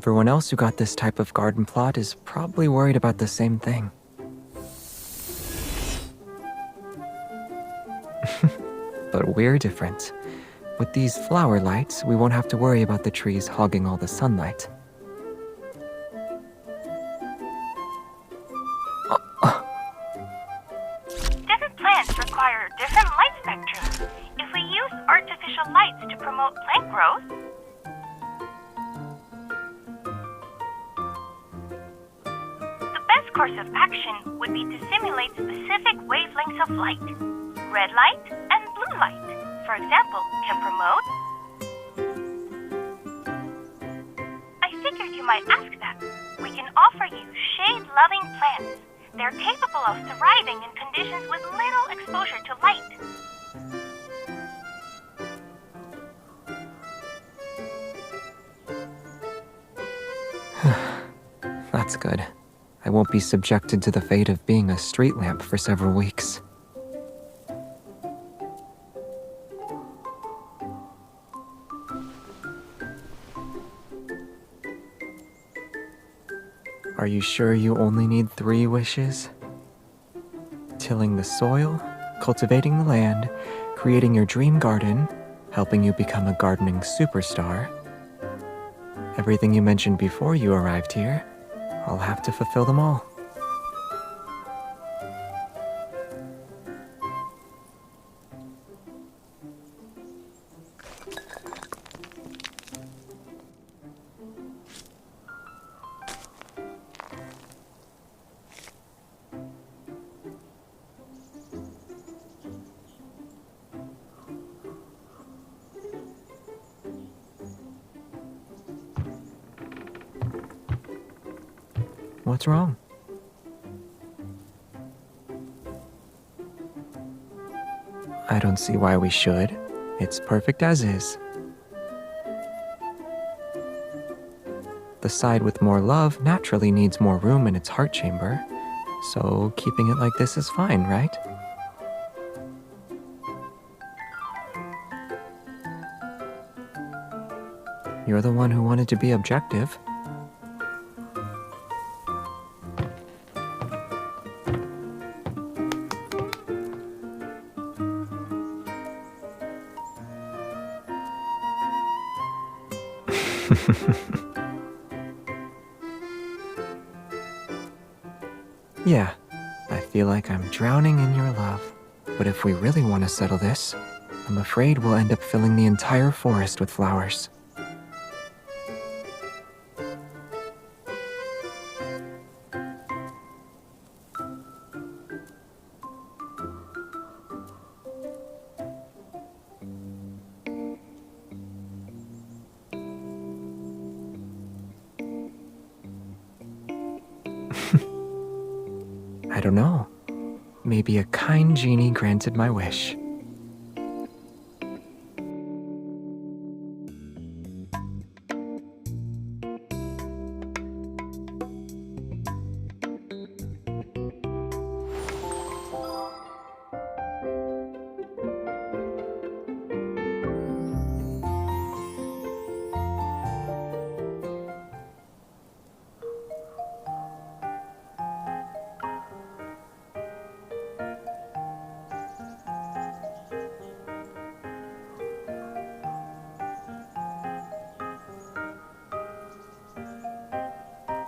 Everyone else who got this type of garden plot is probably worried about the same thing. But we're different. With these flower lights, we won't have to worry about the trees hogging all the sunlight. Different plants require different light spectrum. If we use artificial lights to promote plant growth, the best course of action would be to simulate specific wavelengths of light. Red light and blue light, for example, can promote. I figured you might ask that. We can offer you shade-loving plants. They're capable of thriving in conditions with little exposure to light. That's good. I won't be subjected to the fate of being a street lamp for several weeks. Are you sure you only need 3 wishes? Tilling the soil, cultivating the land, creating your dream garden, helping you become a gardening superstar. Everything you mentioned before you arrived here, I'll have to fulfill them all. What's wrong? I don't see why we should. It's perfect as is. The side with more love naturally needs more room in its heart chamber, so keeping it like this is fine, right? You're the one who wanted to be objective. Yeah, I feel like I'm drowning in your love. But if we really want to settle this, I'm afraid we'll end up filling the entire forest with flowers. I don't know. Maybe a kind genie granted my wish.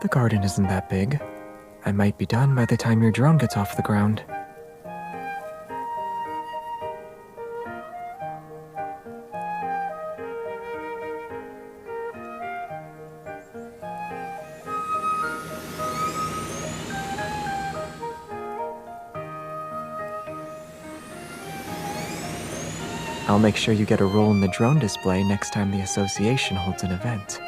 The garden isn't that big. I might be done by the time your drone gets off the ground. I'll make sure you get a role in the drone display next time the association holds an event.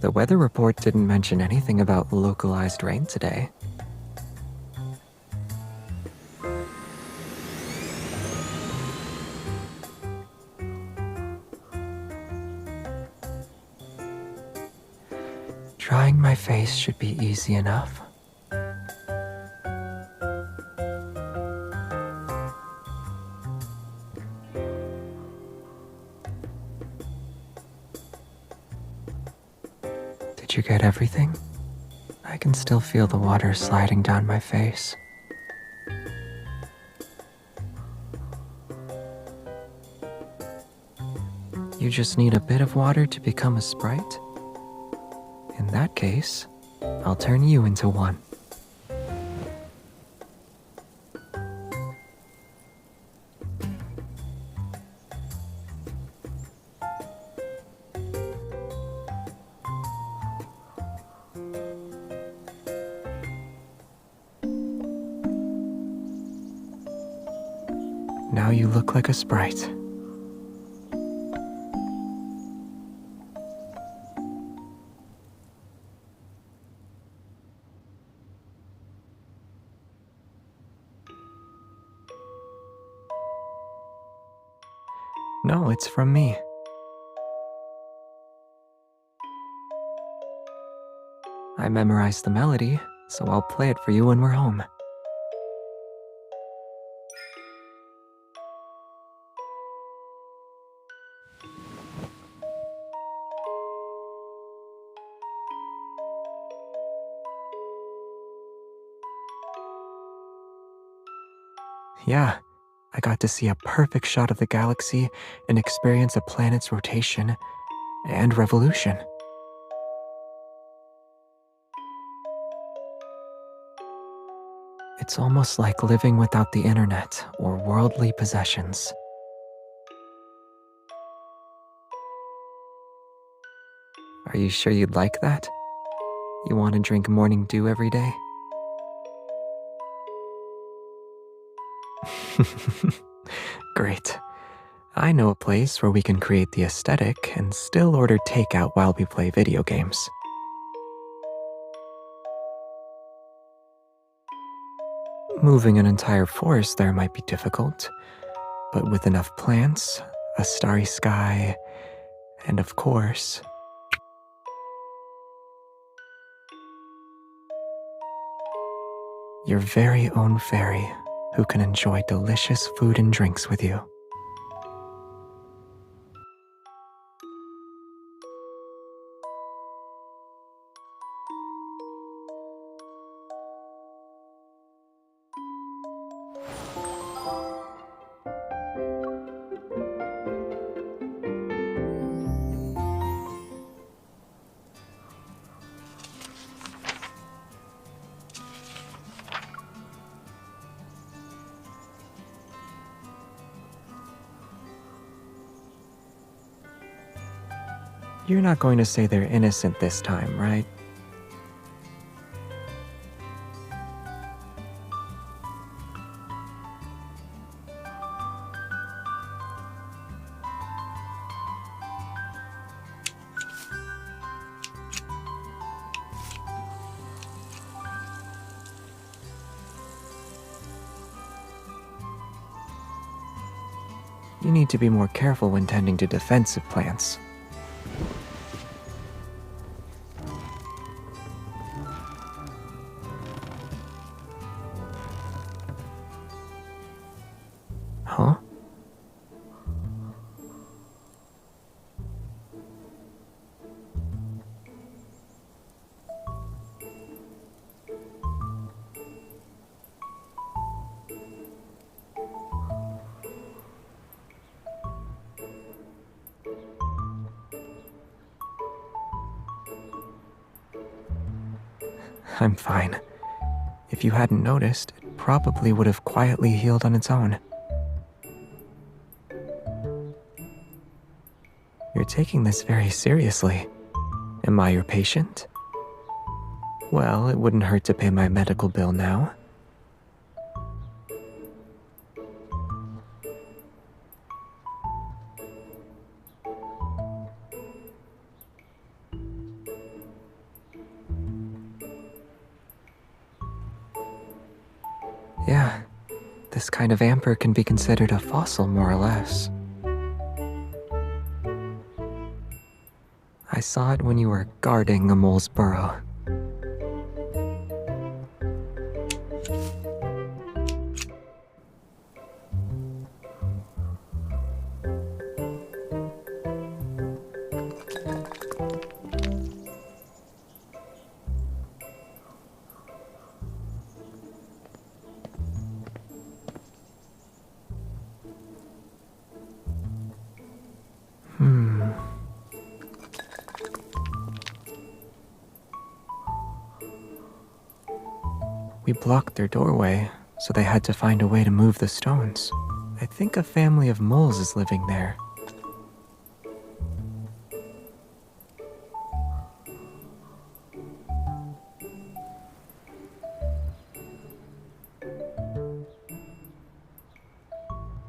The weather report didn't mention anything about localized rain today. Drying my face should be easy enough. Did you get everything? I can still feel the water sliding down my face. You just need a bit of water to become a sprite? In that case, I'll turn you into one. Now you look like a sprite. No, it's from me. I memorized the melody, so I'll play it for you when we're home. Yeah, I got to see a perfect shot of the galaxy and experience a planet's rotation and revolution. It's almost like living without the internet or worldly possessions. Are you sure you'd like that? You want to drink morning dew every day? Great. I know a place where we can create the aesthetic and still order takeout while we play video games. Moving an entire forest there might be difficult, but with enough plants, a starry sky, and of course, your very own fairy who can enjoy delicious food and drinks with you. You're not going to say they're innocent this time, right? You need to be more careful when tending to defensive plants. Huh? I'm fine. If you hadn't noticed, it probably would have quietly healed on its own. You're taking this very seriously. Am I your patient? Well, it wouldn't hurt to pay my medical bill now. Yeah, this kind of amber can be considered a fossil more or less. I saw it when you were guarding a mole's burrow. We blocked their doorway, so they had to find a way to move the stones. I think a family of moles is living there.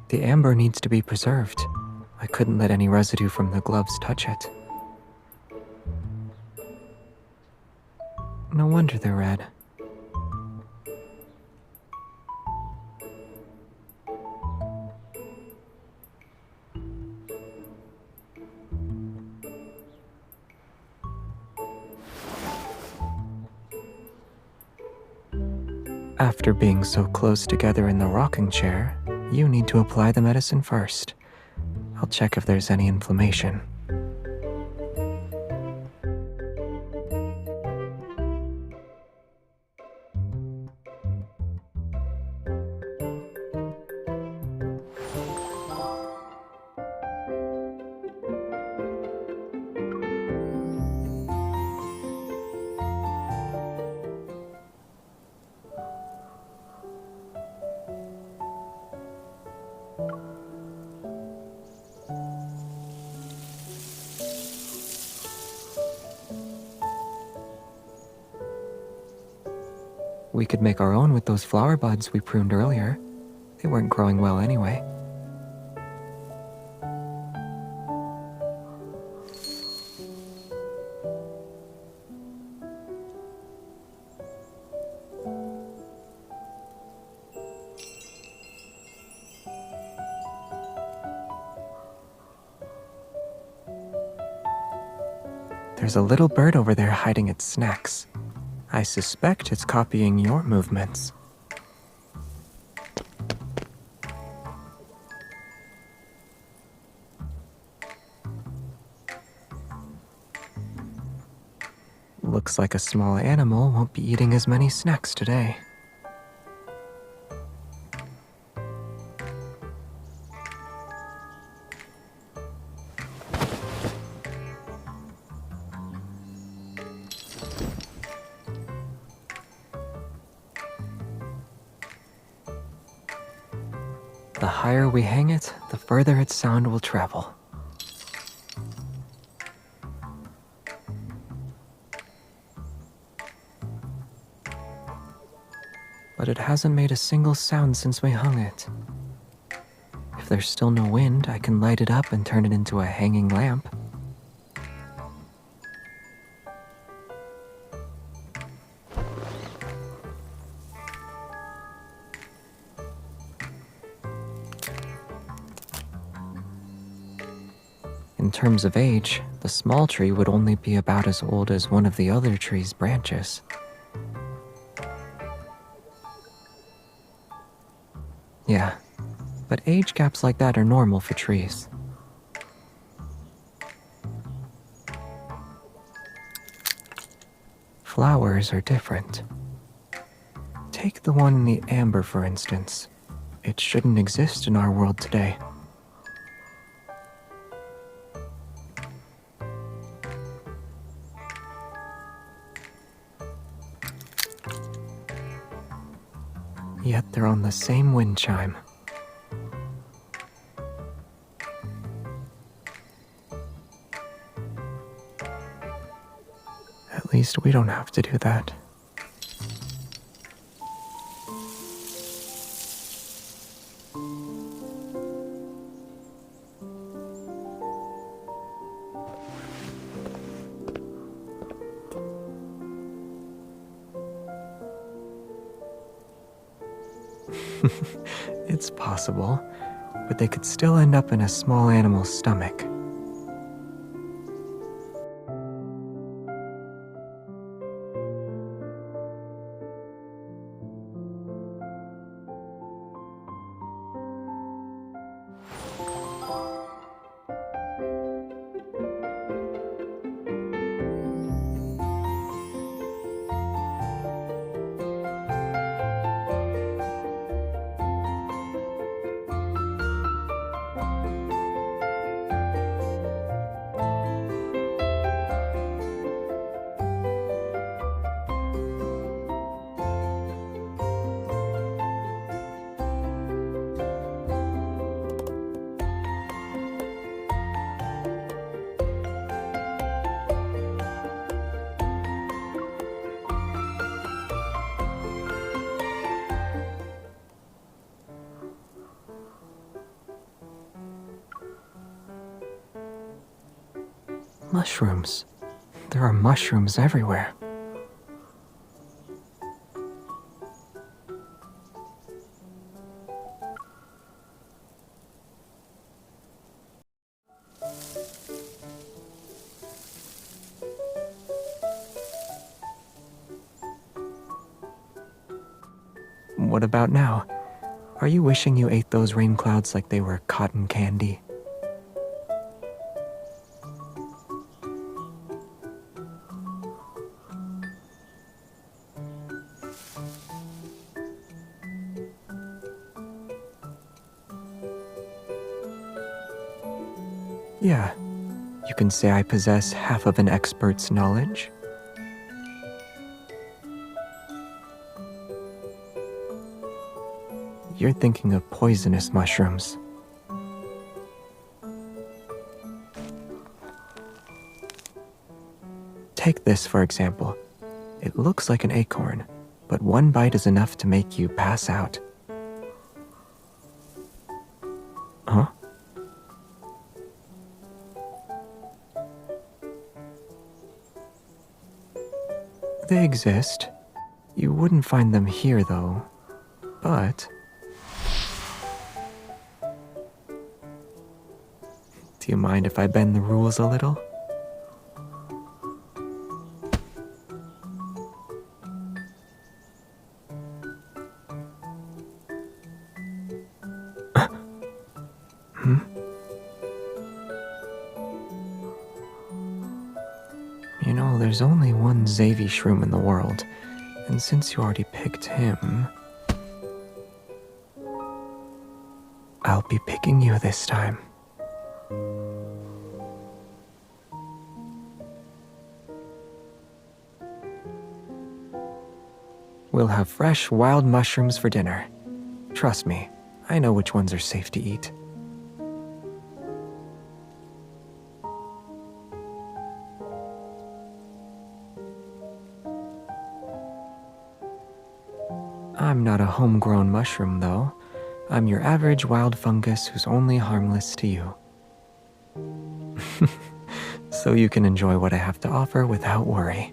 The amber needs to be preserved. I couldn't let any residue from the gloves touch it. No wonder they're red. After being so close together in the rocking chair, you need to apply the medicine first. I'll check if there's any inflammation. We could make our own with those flower buds we pruned earlier. They weren't growing well anyway. There's a little bird over there hiding its snacks. I suspect it's copying your movements. Looks like a small animal won't be eating as many snacks today. The higher we hang it, the further its sound will travel. But it hasn't made a single sound since we hung it. If there's still no wind, I can light it up and turn it into a hanging lamp. In terms of age, the small tree would only be about as old as one of the other tree's branches. Yeah, but age gaps like that are normal for trees. Flowers are different. Take the one in the amber, for instance. It shouldn't exist in our world today. Yet they're on the same wind chime. At least we don't have to do that. It's possible, but they could still end up in a small animal's stomach. Mushrooms. There are mushrooms everywhere. What about now? Are you wishing you ate those rain clouds like they were cotton candy? Yeah, you can say I possess half of an expert's knowledge. You're thinking of poisonous mushrooms. Take this, for example. It looks like an acorn, but one bite is enough to make you pass out. Huh? They exist. You wouldn't find them here, though. But do you mind if I bend the rules a little? You know, there's only one Xavi shroom in the world, and since you already picked him, I'll be picking you this time. We'll have fresh, wild mushrooms for dinner. Trust me, I know which ones are safe to eat. I'm not a homegrown mushroom, though. I'm your average wild fungus who's only harmless to you. So you can enjoy what I have to offer without worry.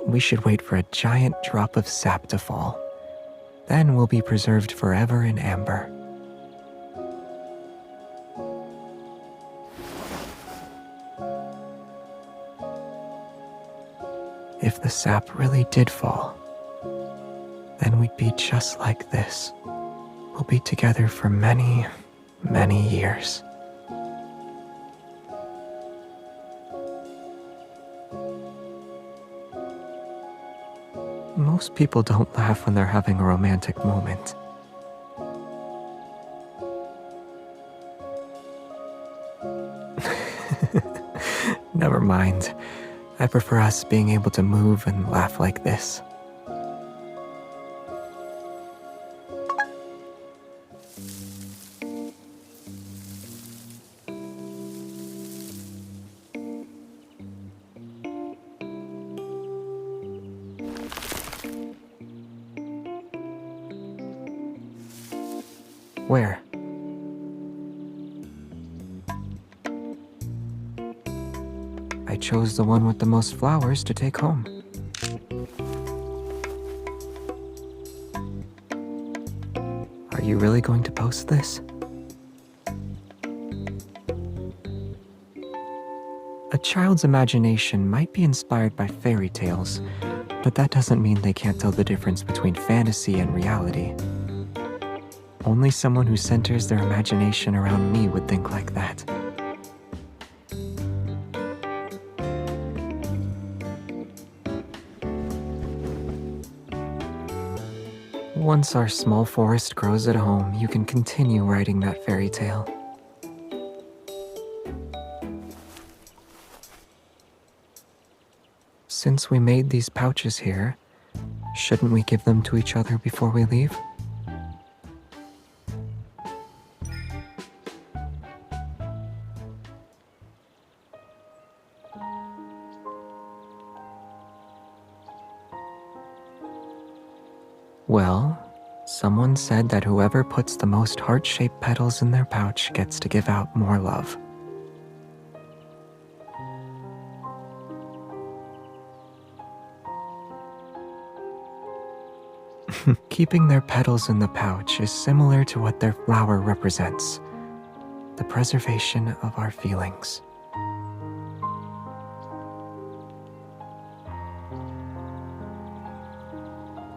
We should wait for a giant drop of sap to fall. Then we'll be preserved forever in amber. If the sap really did fall, then we'd be just like this. We'll be together for many, many years. Most people don't laugh when they're having a romantic moment. Never mind. I prefer us being able to move and laugh like this. Where? I chose the one with the most flowers to take home. Are you really going to post this? A child's imagination might be inspired by fairy tales, but that doesn't mean they can't tell the difference between fantasy and reality. Only someone who centers their imagination around me would think like that. once our small forest grows at home, you can continue writing that fairy tale. Since we made these pouches here, shouldn't we give them to each other before we leave? Well, someone said that whoever puts the most heart-shaped petals in their pouch gets to give out more love. Keeping their petals in the pouch is similar to what their flower represents, the preservation of our feelings.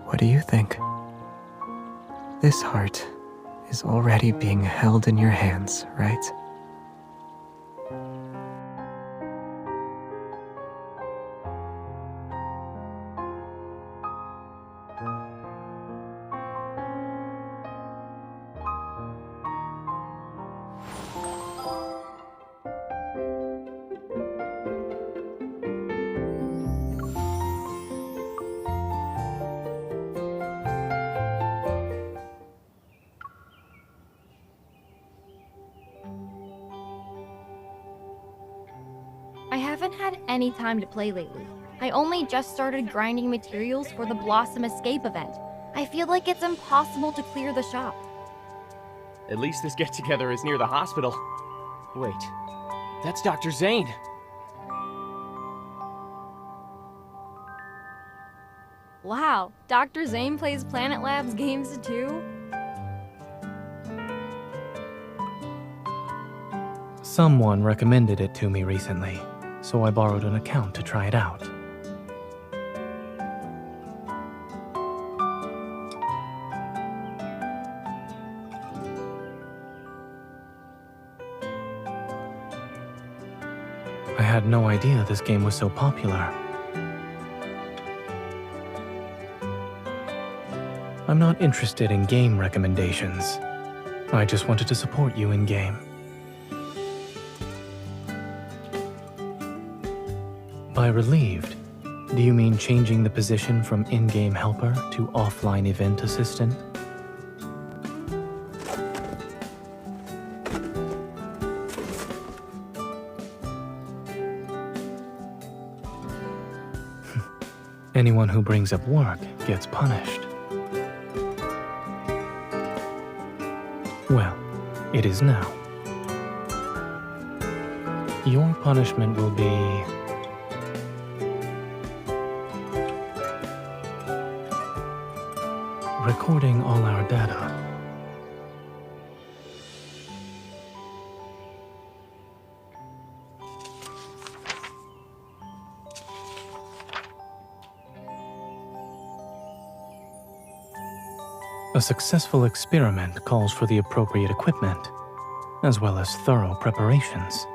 What do you think? This heart is already being held in your hands, right? I haven't had any time to play lately. I only just started grinding materials for the Blossom Escape event. I feel like it's impossible to clear the shop. At least this get-together is near the hospital. Wait, that's Dr. Zane. Wow, Dr. Zane plays Planet Labs games too? Someone recommended it to me recently, so I borrowed an account to try it out. I had no idea this game was so popular. I'm not interested in game recommendations. I just wanted to support you in-game. By relieved, do you mean changing the position from in-game helper to offline event assistant? Anyone who brings up work gets punished. Well, it is now. Your punishment will be... recording all our data. A successful experiment calls for the appropriate equipment, as well as thorough preparations.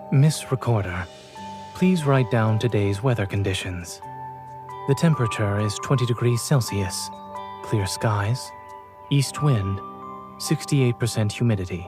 Miss Recorder, please write down today's weather conditions. The temperature is 20 degrees Celsius, clear skies, east wind, 68% humidity.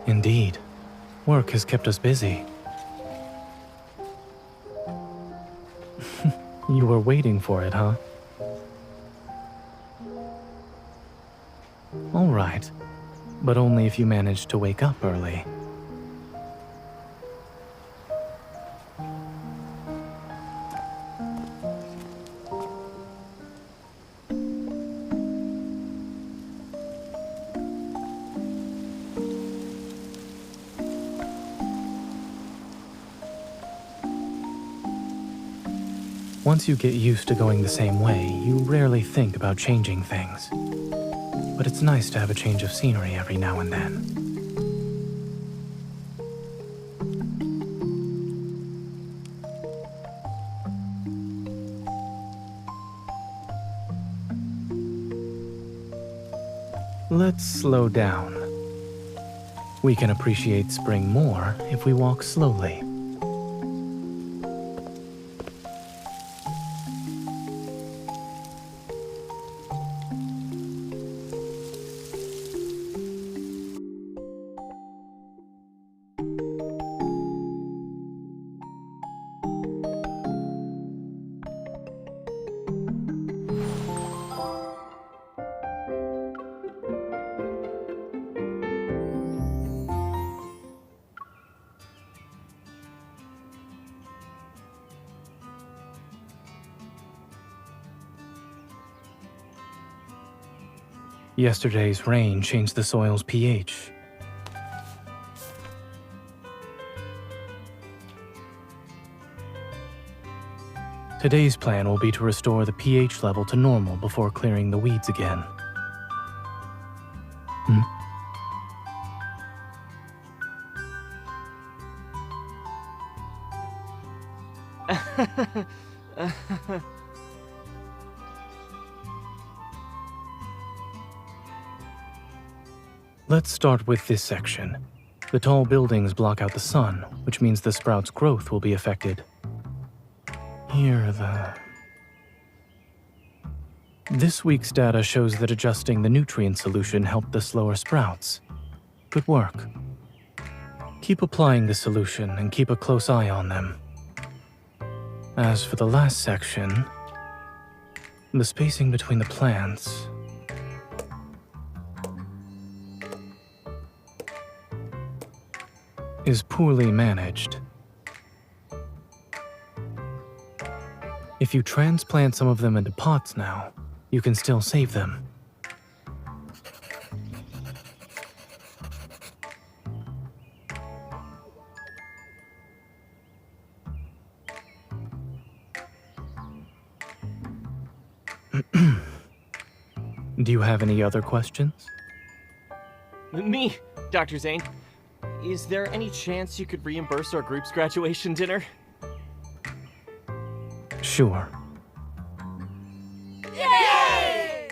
Indeed, work has kept us busy. You were waiting for it, huh? All right, but only if you manage to wake up early. Once you get used to going the same way, you rarely think about changing things. But it's nice to have a change of scenery every now and then. Let's slow down. We can appreciate spring more if we walk slowly. Yesterday's rain changed the soil's pH. Today's plan will be to restore the pH level to normal before clearing the weeds again. Let's start with this section. The tall buildings block out the sun, which means the sprout's growth will be affected. This week's data shows that adjusting the nutrient solution helped the slower sprouts. Good work. Keep applying the solution and keep a close eye on them. As for the last section, the spacing between the plants is poorly managed. If you transplant some of them into pots now, you can still save them. Do you have any other questions? Me, Dr. Zane. Is there any chance you could reimburse our group's graduation dinner? Sure. Yay!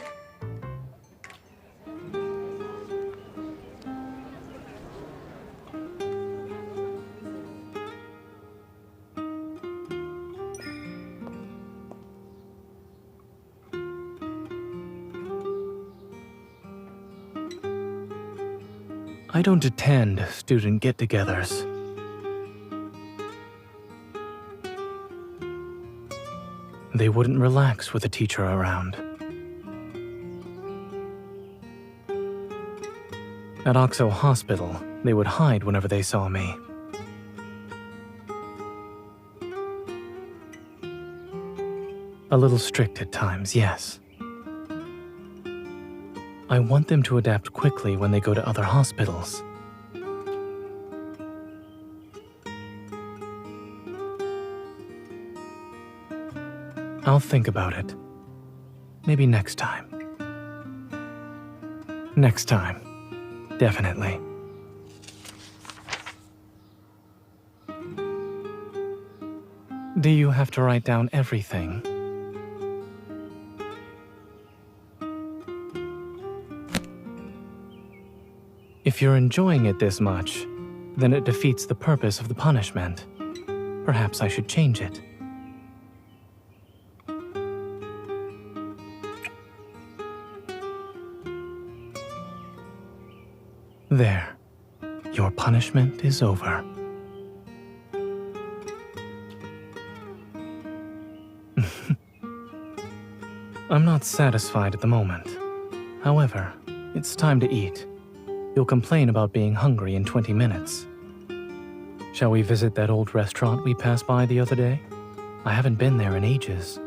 I don't attend student get-togethers. They wouldn't relax with a teacher around. At Oxo Hospital, they would hide whenever they saw me. A little strict at times, yes. I want them to adapt quickly when they go to other hospitals. I'll think about it. Maybe next time. Next time. Definitely. Do you have to write down everything? If you're enjoying it this much, then it defeats the purpose of the punishment. Perhaps I should change it. There. Your punishment is over. I'm not satisfied at the moment. However, it's time to eat. You'll complain about being hungry in 20 minutes. Shall we visit that old restaurant we passed by the other day? I haven't been there in ages.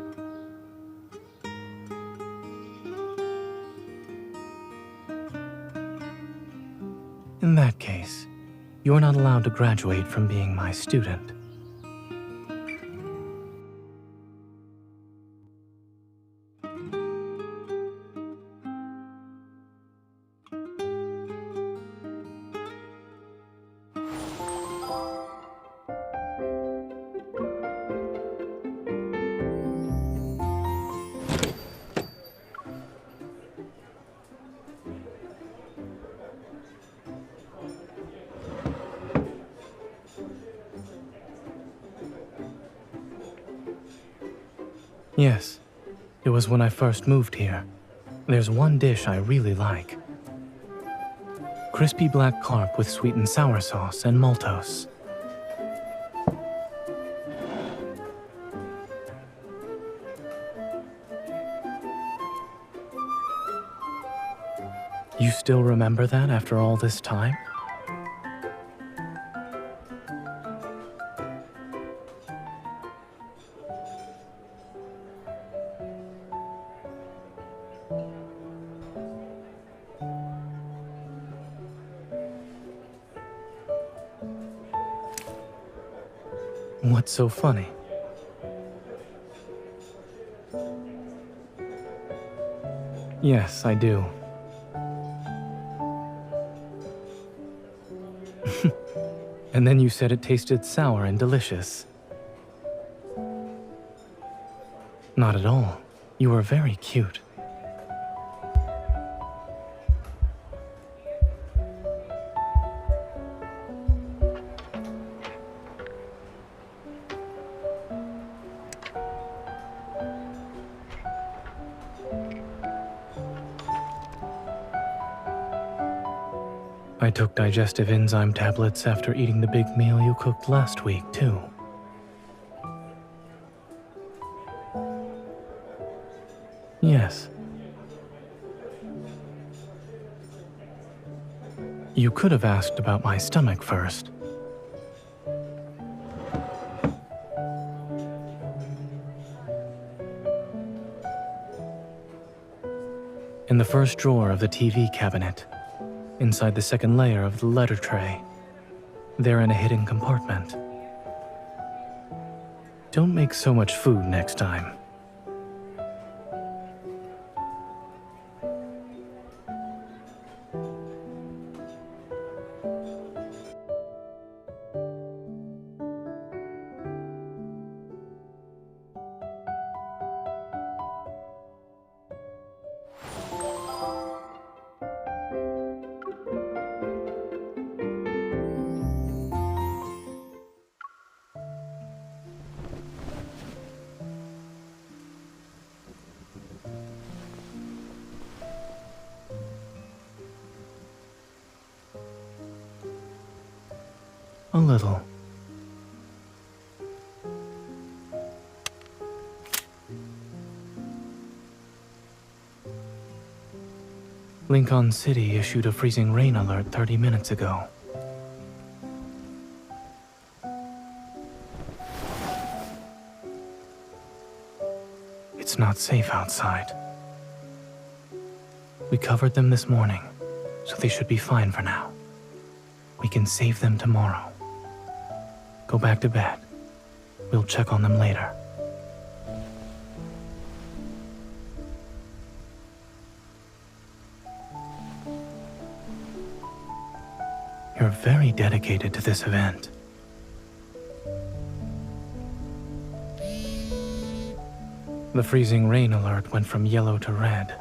In that case, you're not allowed to graduate from being my student. Yes, it was when I first moved here. There's one dish I really like. Crispy black carp with sweet and sour sauce and maltose. You still remember that after all this time? What's so funny? Yes, I do. And then you said it tasted sour and delicious. Not at all. You were very cute. I took digestive enzyme tablets after eating the big meal you cooked last week, too. Yes. You could have asked about my stomach first. In the first drawer of the TV cabinet, inside the second layer of the letter tray, there in a hidden compartment. Don't make so much food next time. A little. Lincoln City issued a freezing rain alert 30 minutes ago. It's not safe outside. We covered them this morning, so they should be fine for now. We can save them tomorrow. Go back to bed. We'll check on them later. You're very dedicated to this event. The freezing rain alert went from yellow to red.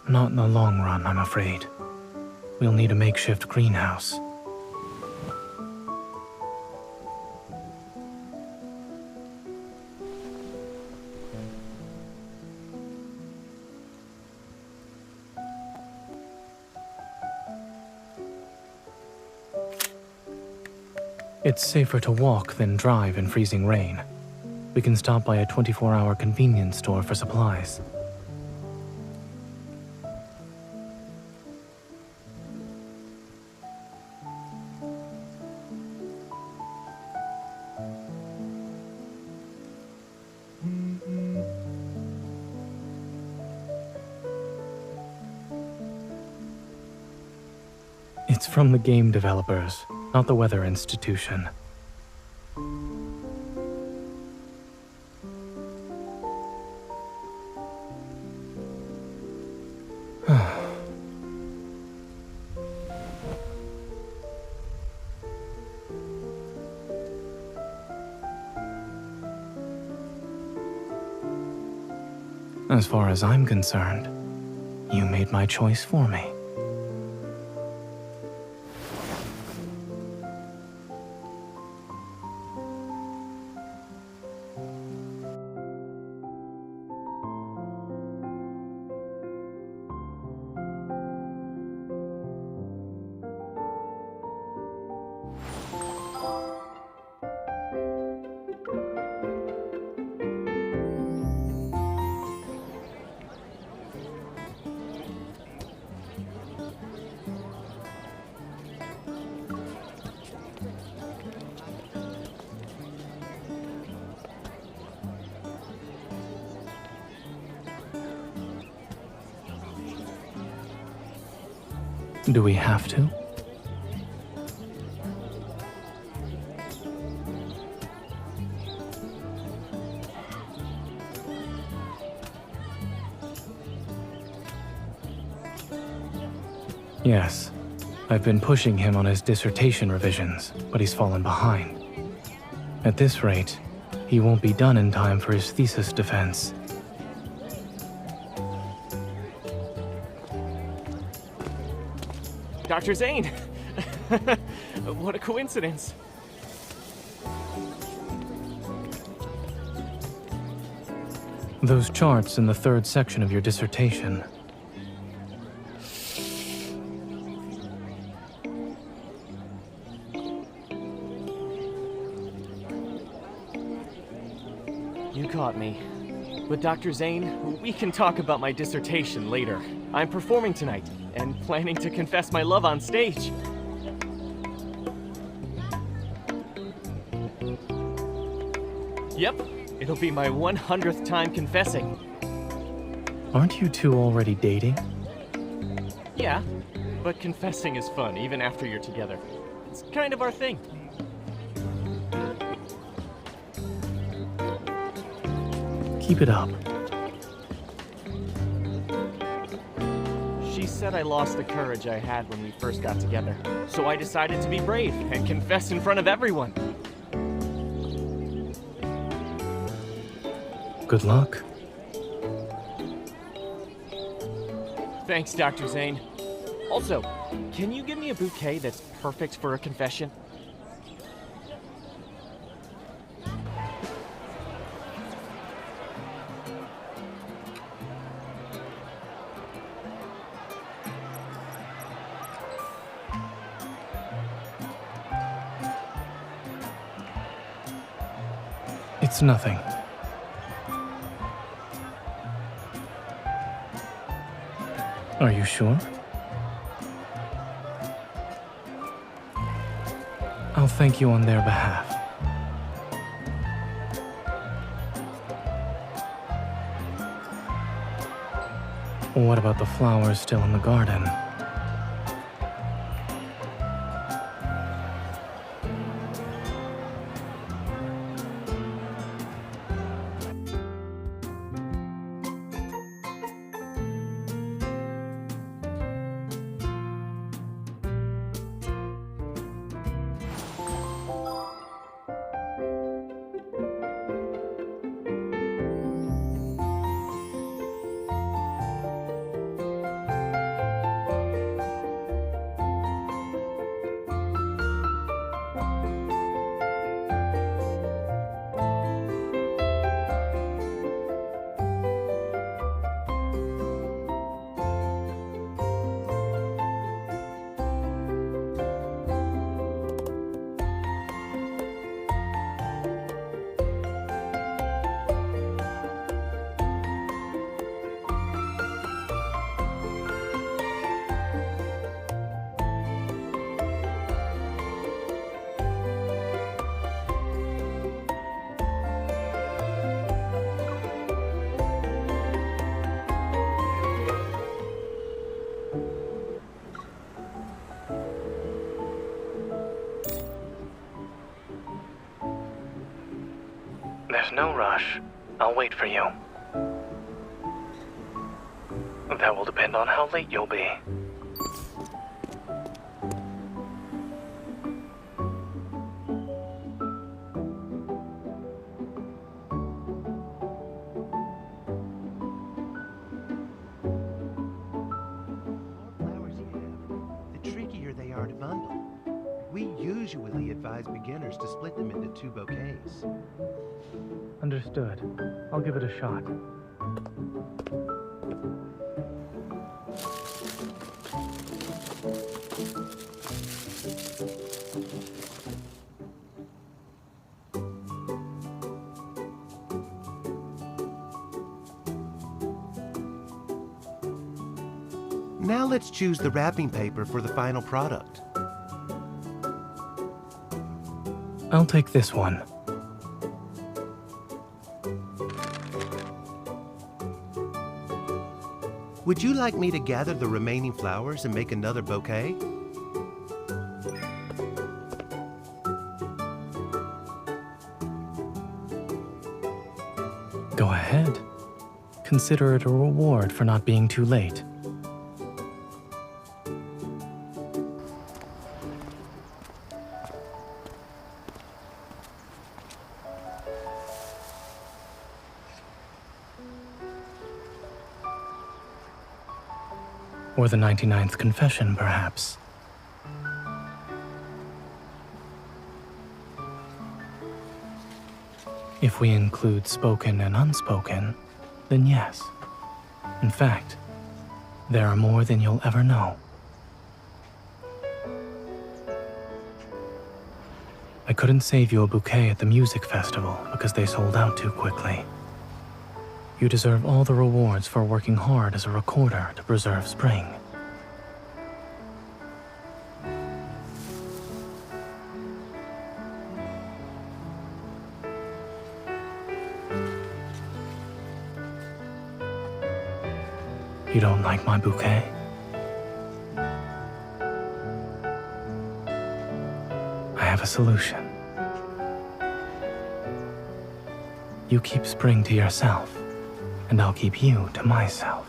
Not in the long run, I'm afraid. We'll need a makeshift greenhouse. It's safer to walk than drive in freezing rain. we can stop by a 24-hour convenience store for supplies. It's from the game developers, not the Weather Institution. As far as I'm concerned, you made my choice for me. Do we have to? Yes. I've been pushing him on his dissertation revisions, but he's fallen behind. At this rate, he won't be done in time for his thesis defense. Dr. Zane! What a coincidence. Those charts in the third section of your dissertation. You caught me. But Dr. Zane, we can talk about my dissertation later. I'm performing tonight, and planning to confess my love on stage. Yep, it'll be my 100th time confessing. Aren't you two already dating? Yeah, but confessing is fun even after you're together. It's kind of our thing. Keep it up. She said I lost the courage I had when we first got together. So I decided to be brave and confess in front of everyone. Good luck. Thanks, Dr. Zane. Also, can you give me a bouquet that's perfect for a confession? It's nothing. Are you sure? I'll thank you on their behalf. What about the flowers still in the garden? No rush. I'll wait for you. That will depend on how late you'll be. Usually advise beginners to split them into 2 bouquets. Understood. I'll give it a shot. Now let's choose the wrapping paper for the final product. I'll take this one. Would you like me to gather the remaining flowers and make another bouquet? Go ahead. Consider it a reward for not being too late. Or the 99th confession, perhaps. If we include spoken and unspoken, then yes. In fact, there are more than you'll ever know. I couldn't save you a bouquet at the music festival because they sold out too quickly. You deserve all the rewards for working hard as a recorder to preserve spring. You don't like my bouquet? I have a solution. You keep spring to yourself, and I'll keep you to myself.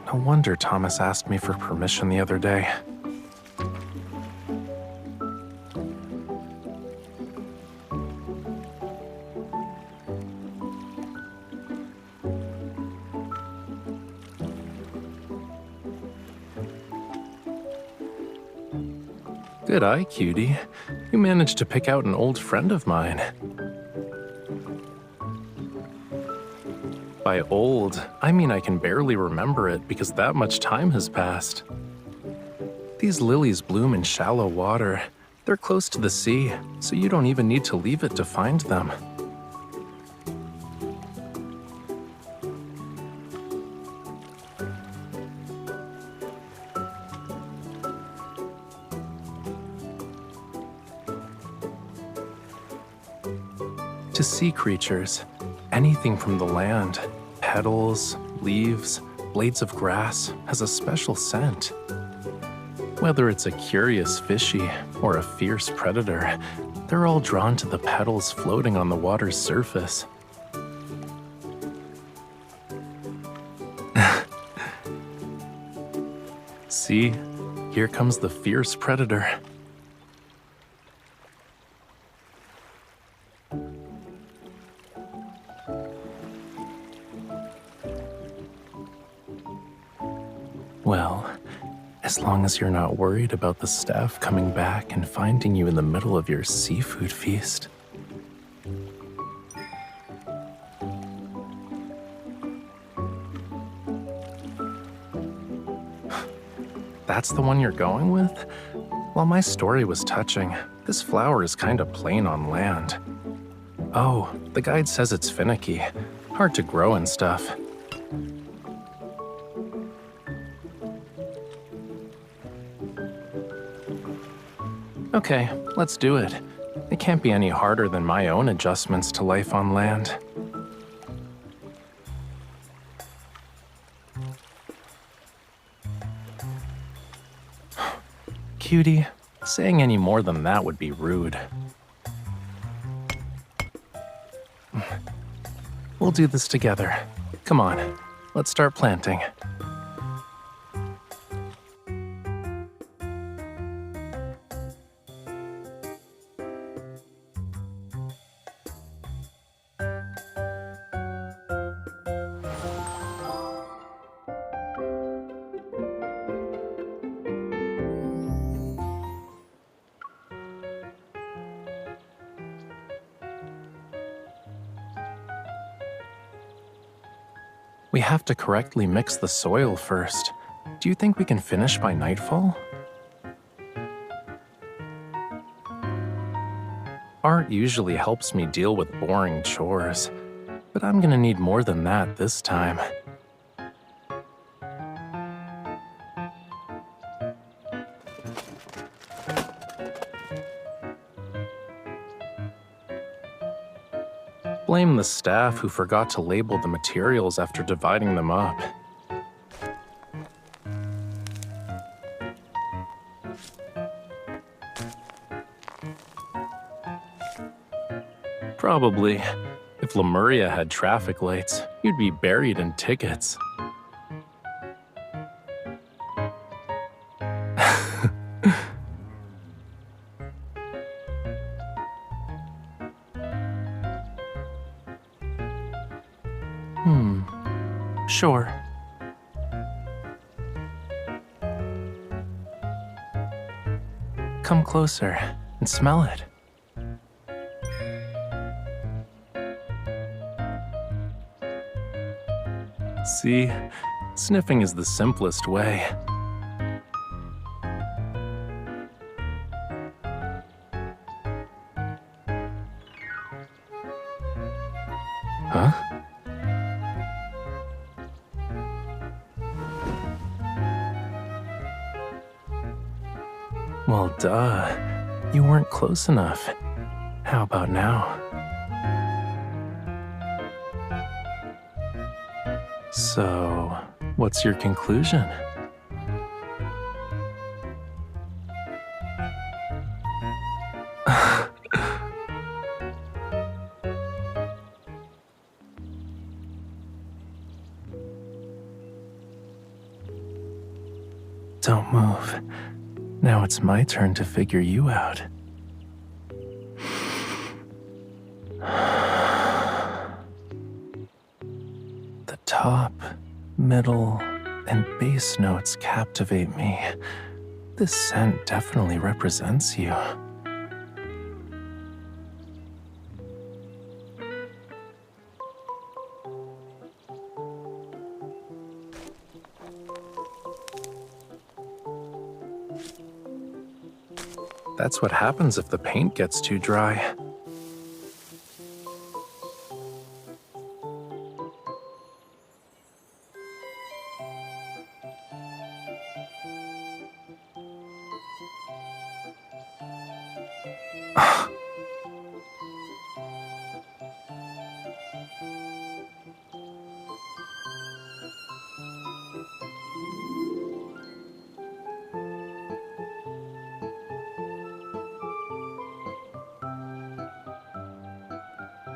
No wonder Thomas asked me for permission the other day. Good eye, cutie. You managed to pick out an old friend of mine. By old, I mean I can barely remember it because that much time has passed. These lilies bloom in shallow water. They're close to the sea, so you don't even need to leave it to find them. To sea creatures, anything from the land, petals, leaves, blades of grass, has a special scent. Whether it's a curious fishy or a fierce predator, they're all drawn to the petals floating on the water's surface. See, here comes the fierce predator. Well, as long as you're not worried about the staff coming back and finding you in the middle of your seafood feast. That's the one you're going with? While my story was touching, this flower is kinda plain on land. Oh, the guide says it's finicky, hard to grow and stuff. Okay, let's do it. It can't be any harder than my own adjustments to life on land. Cutie, saying any more than that would be rude. We'll do this together. Come on, let's start planting. We have to correctly mix the soil first. Do you think we can finish by nightfall? Art usually helps me deal with boring chores, but I'm gonna need more than that this time. Blame the staff who forgot to label the materials after dividing them up. Probably. If Lemuria had traffic lights, you'd be buried in tickets. Sure. Come closer and smell it. See, sniffing is the simplest way. Huh? Well, duh. You weren't close enough. How about now? So, what's your conclusion? Don't move. Now it's my turn to figure you out. The top, middle, and bass notes captivate me. This scent definitely represents you. That's what happens if the paint gets too dry.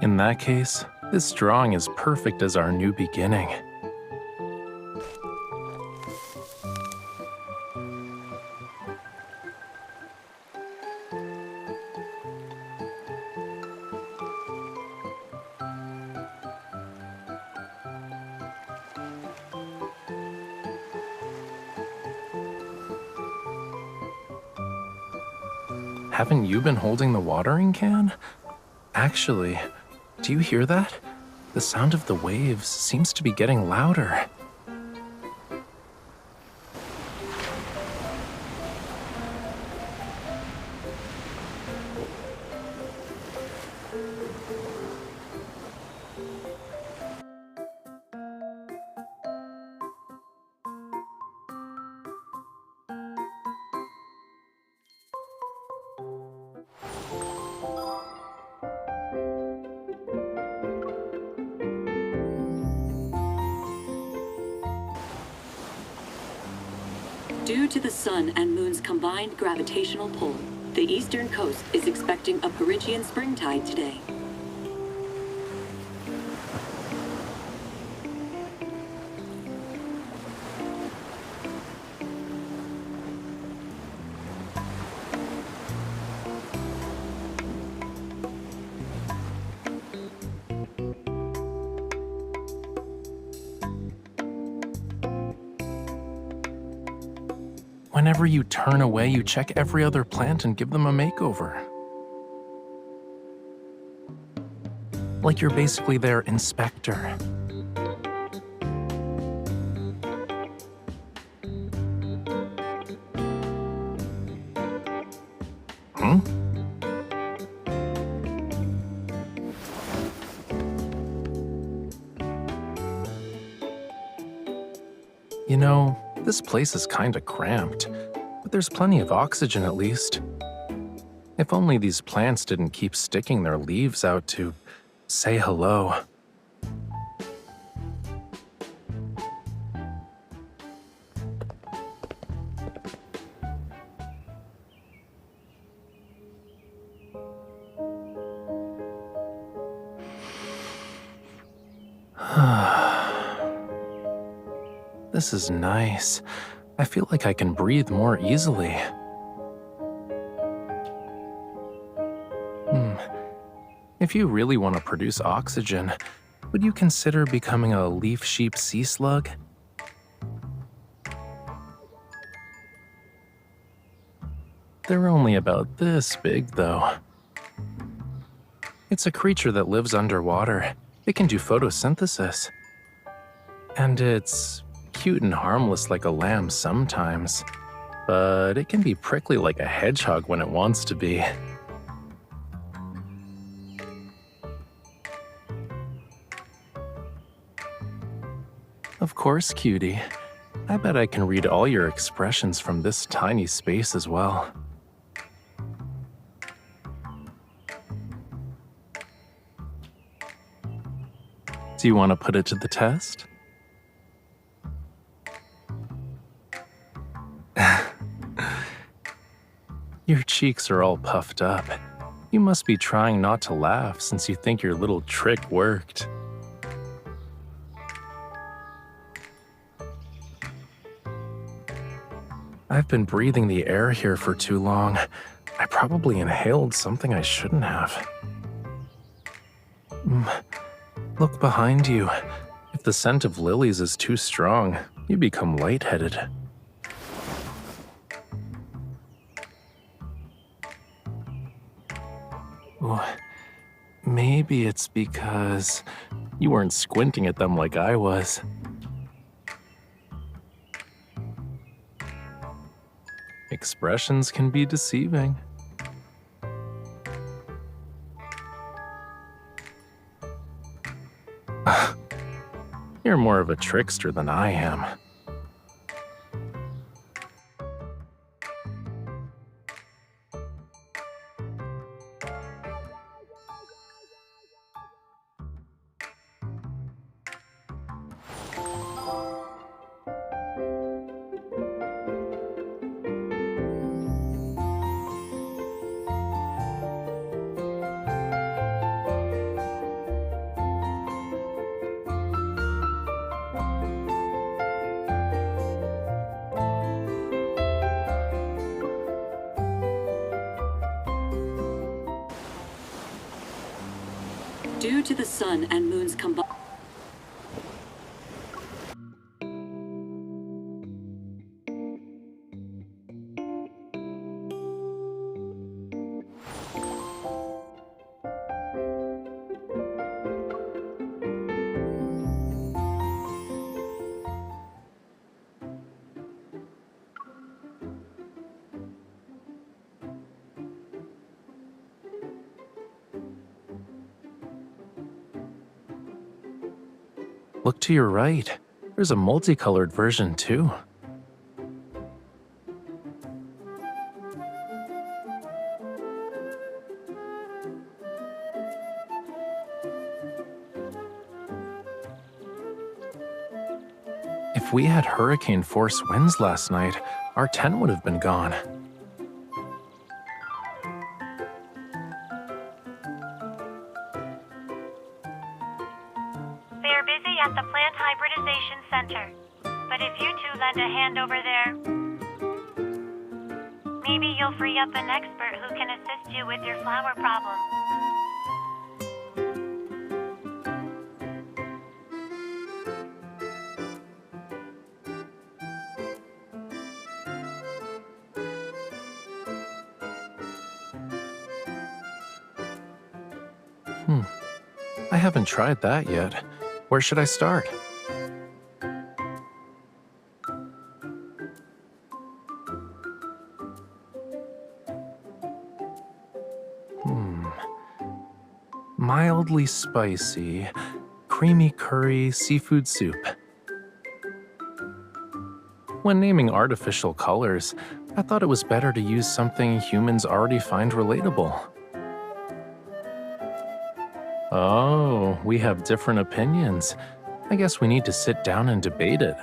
In that case, this drawing is perfect as our new beginning. Haven't you been holding the watering can? Actually, do you hear that? The sound of the waves seems to be getting louder. Due to the sun and moon's combined gravitational pull, the eastern coast is expecting a Perigean springtide today. Whenever you turn away, you check every other plant and give them a makeover. Like you're basically their inspector. Hmm? You know, this place is kinda cramped, but there's plenty of oxygen at least. If only these plants didn't keep sticking their leaves out to say hello. This is nice. I feel like I can breathe more easily. If you really want to produce oxygen, would you consider becoming a leaf sheep sea slug? They're only about this big, though. It's a creature that lives underwater. It can do photosynthesis. And it's cute and harmless like a lamb sometimes, but it can be prickly like a hedgehog when it wants to be. Of course, cutie. I bet I can read all your expressions from this tiny space as well. Do you want to put it to the test? Your cheeks are all puffed up. You must be trying not to laugh since you think your little trick worked. I've been breathing the air here for too long. I probably inhaled something I shouldn't have. Look behind you. If the scent of lilies is too strong, you become lightheaded. Ooh, maybe it's because you weren't squinting at them like I was. Expressions can be deceiving. You're more of a trickster than I am. Due to the sun and moon's combined... Look to your right. There's a multicolored version too. If we had hurricane force winds last night, our tent would have been gone. They're busy at the Plant Hybridization Center. But if you two lend a hand over there, maybe you'll free up an expert who can assist you with your flower problem. I haven't tried that yet. Where should I start? Mildly spicy, creamy curry seafood soup. When naming artificial colors, I thought it was better to use something humans already find relatable. Oh, we have different opinions. I guess we need to sit down and debate it.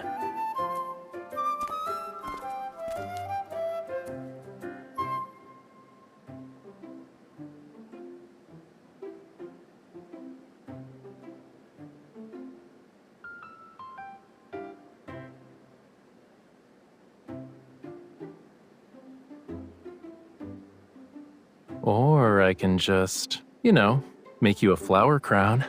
Or I can just, make you a flower crown.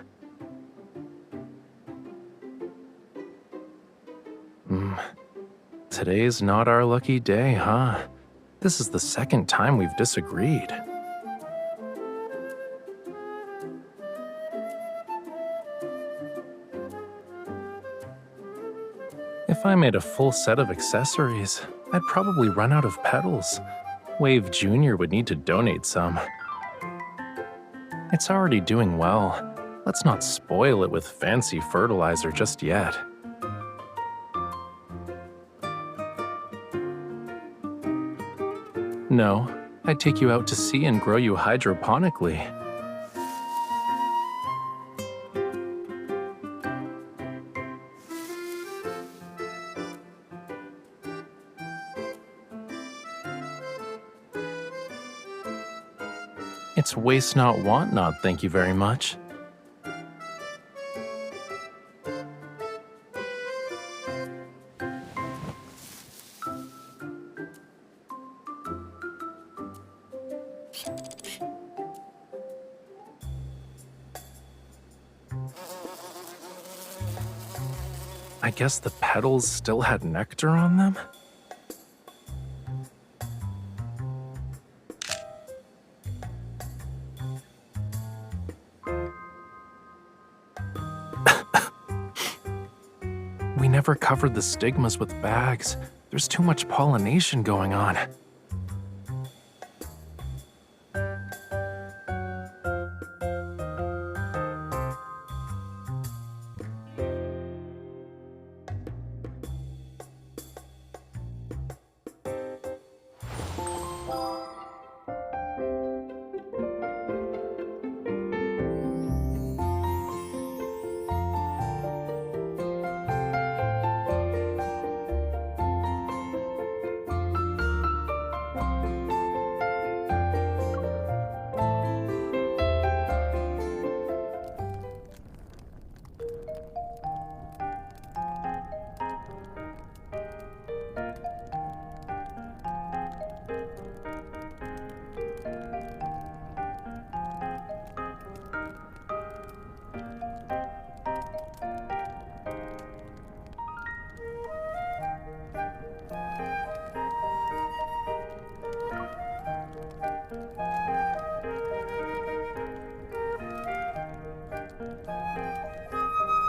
Today's not our lucky day, huh? This is the second time we've disagreed. If I made a full set of accessories, I'd probably run out of petals. Wave Jr. would need to donate some. It's already doing well. Let's not spoil it with fancy fertilizer just yet. No, I'd take you out to sea and grow you hydroponically. It's waste not, want not, thank you very much. I guess the petals still had nectar on them? We never covered the stigmas with bags. There's too much pollination going on.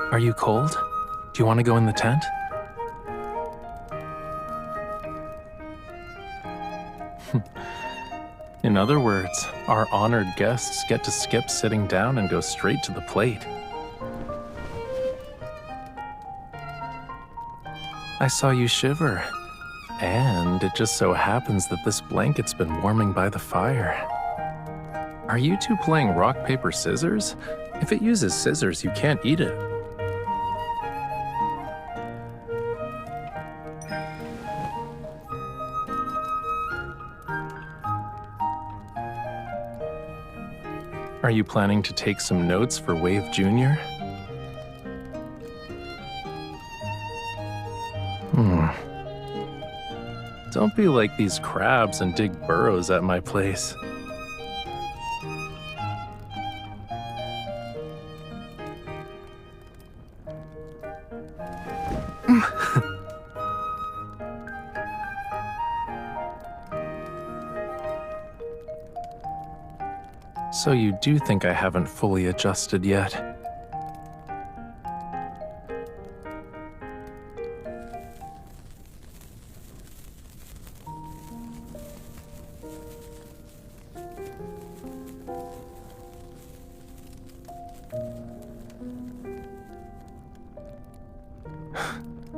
Are you cold? Do you want to go in the tent? In other words, our honored guests get to skip sitting down and go straight to the plate. I saw you shiver, and it just so happens that this blanket's been warming by the fire. Are you two playing rock, paper, scissors? If it uses scissors, you can't eat it. Are you planning to take some notes for Wave Jr.? Don't be like these crabs and dig burrows at my place. So you do think I haven't fully adjusted yet?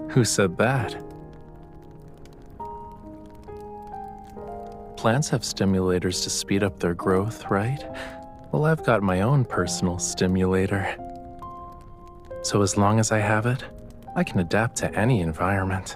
Who said that? Plants have stimulators to speed up their growth, right? Well, I've got my own personal stimulator. So as long as I have it, I can adapt to any environment.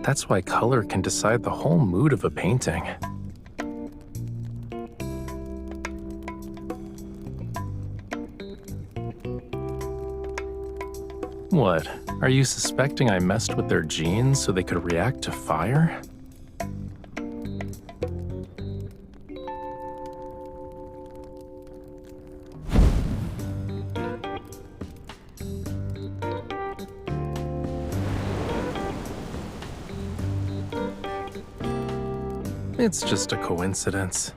That's why color can decide the whole mood of a painting. What? Are you suspecting I messed with their genes so they could react to fire? It's just a coincidence.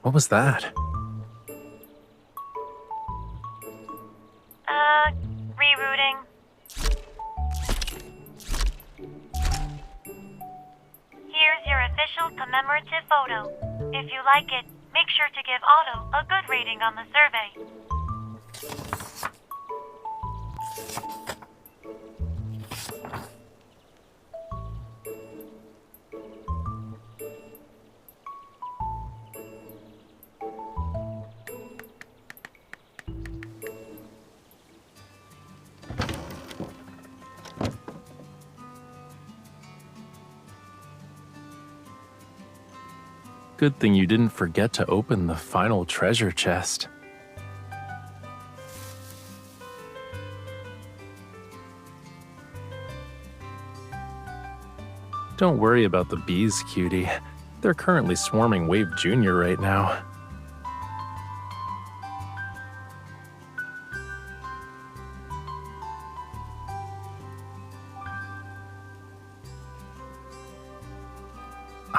What was that? Rerouting. Here's your official commemorative photo. If you like it, make sure to give Otto a good rating on the survey. Good thing you didn't forget to open the final treasure chest. Don't worry about the bees, cutie. They're currently swarming Wave Jr. right now.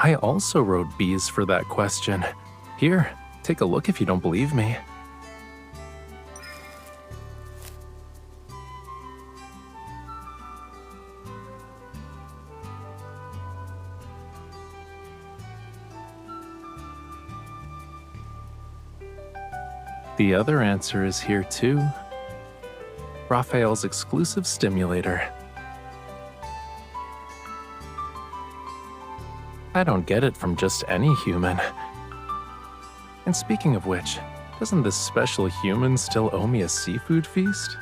I also wrote bees for that question. Here, take a look if you don't believe me. The other answer is here too. Raphael's exclusive stimulator. I don't get it from just any human. And speaking of which, doesn't this special human still owe me a seafood feast?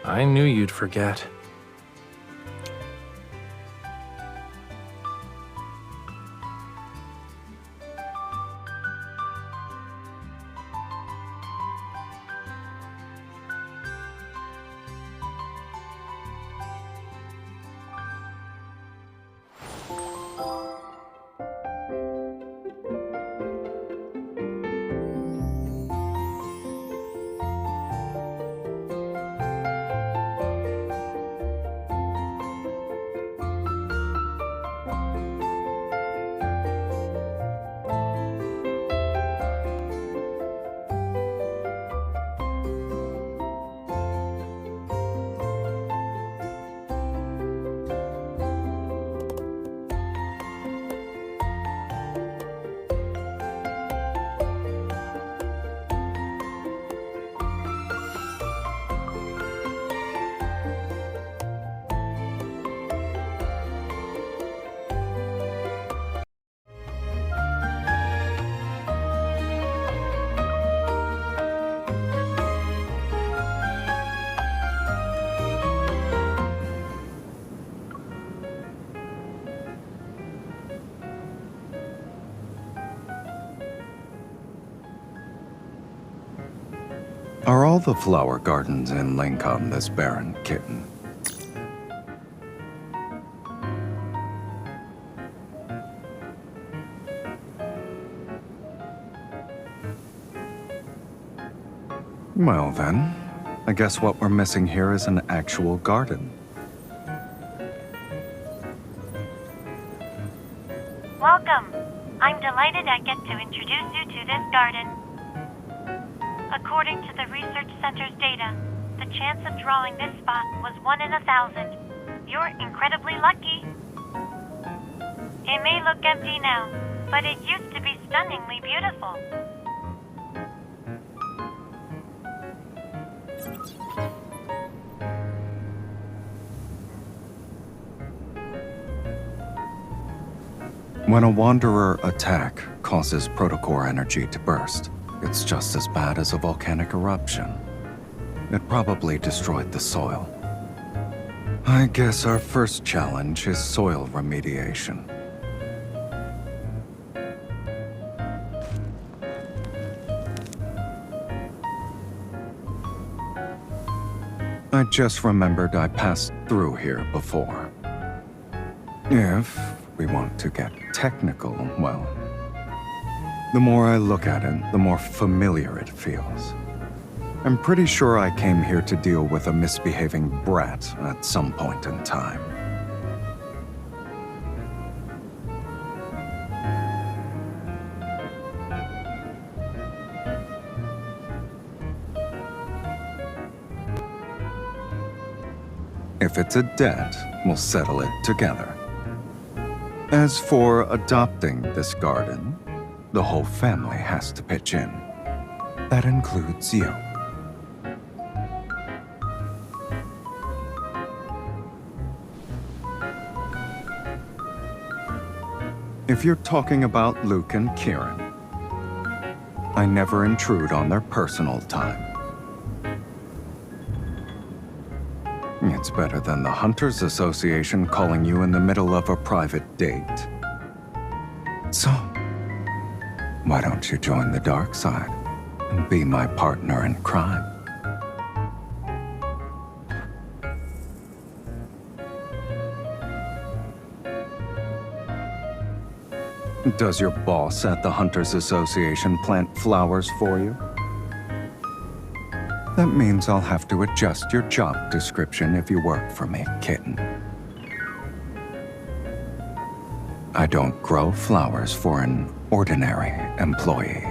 I knew you'd forget. Are all the flower gardens in Lincoln this barren, Kitten? Well then, I guess what we're missing here is an actual garden. Welcome. I'm delighted I get to introduce you to this garden. According to the research center's data, the chance of drawing this spot was 1 in 1,000. You're incredibly lucky. It may look empty now, but it used to be stunningly beautiful. When a Wanderer attack causes protocore energy to burst, it's just as bad as a volcanic eruption. It probably destroyed the soil. I guess our first challenge is soil remediation. I just remembered I passed through here before. If we want to get technical, well, the more I look at it, the more familiar it feels. I'm pretty sure I came here to deal with a misbehaving brat at some point in time. If it's a debt, we'll settle it together. As for adopting this garden, the whole family has to pitch in. That includes you. If you're talking about Luke and Kieran, I never intrude on their personal time. It's better than the Hunters Association calling you in the middle of a private date. So, why don't you join the dark side and be my partner in crime? Does your boss at the Hunters Association plant flowers for you? That means I'll have to adjust your job description if you work for me, Kitten. I don't grow flowers for an ordinary employee.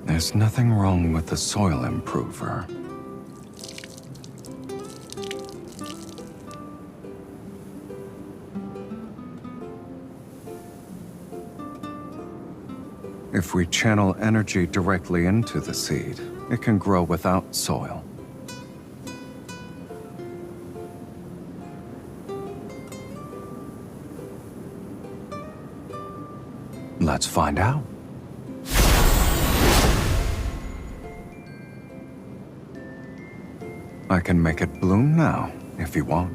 There's nothing wrong with the soil improver. If we channel energy directly into the seed, it can grow without soil. Let's find out. I can make it bloom now, if you want.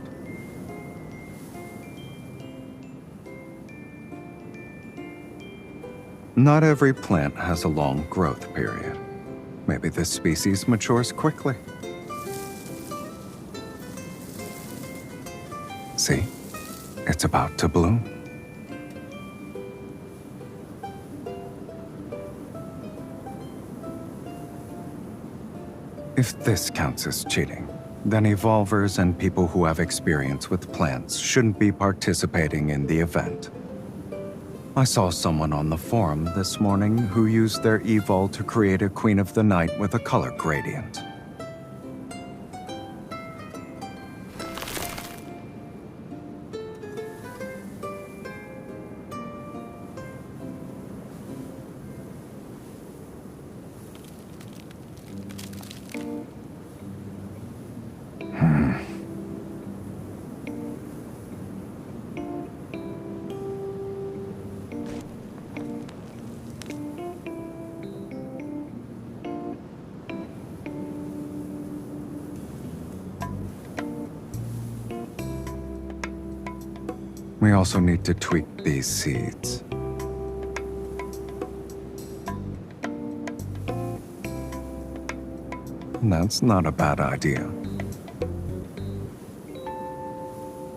Not every plant has a long growth period. Maybe this species matures quickly. See? It's about to bloom. If this counts as cheating, then evolvers and people who have experience with plants shouldn't be participating in the event. I saw someone on the forum this morning who used their evol to create a Queen of the Night with a color gradient. We also need to tweak these seeds. That's not a bad idea.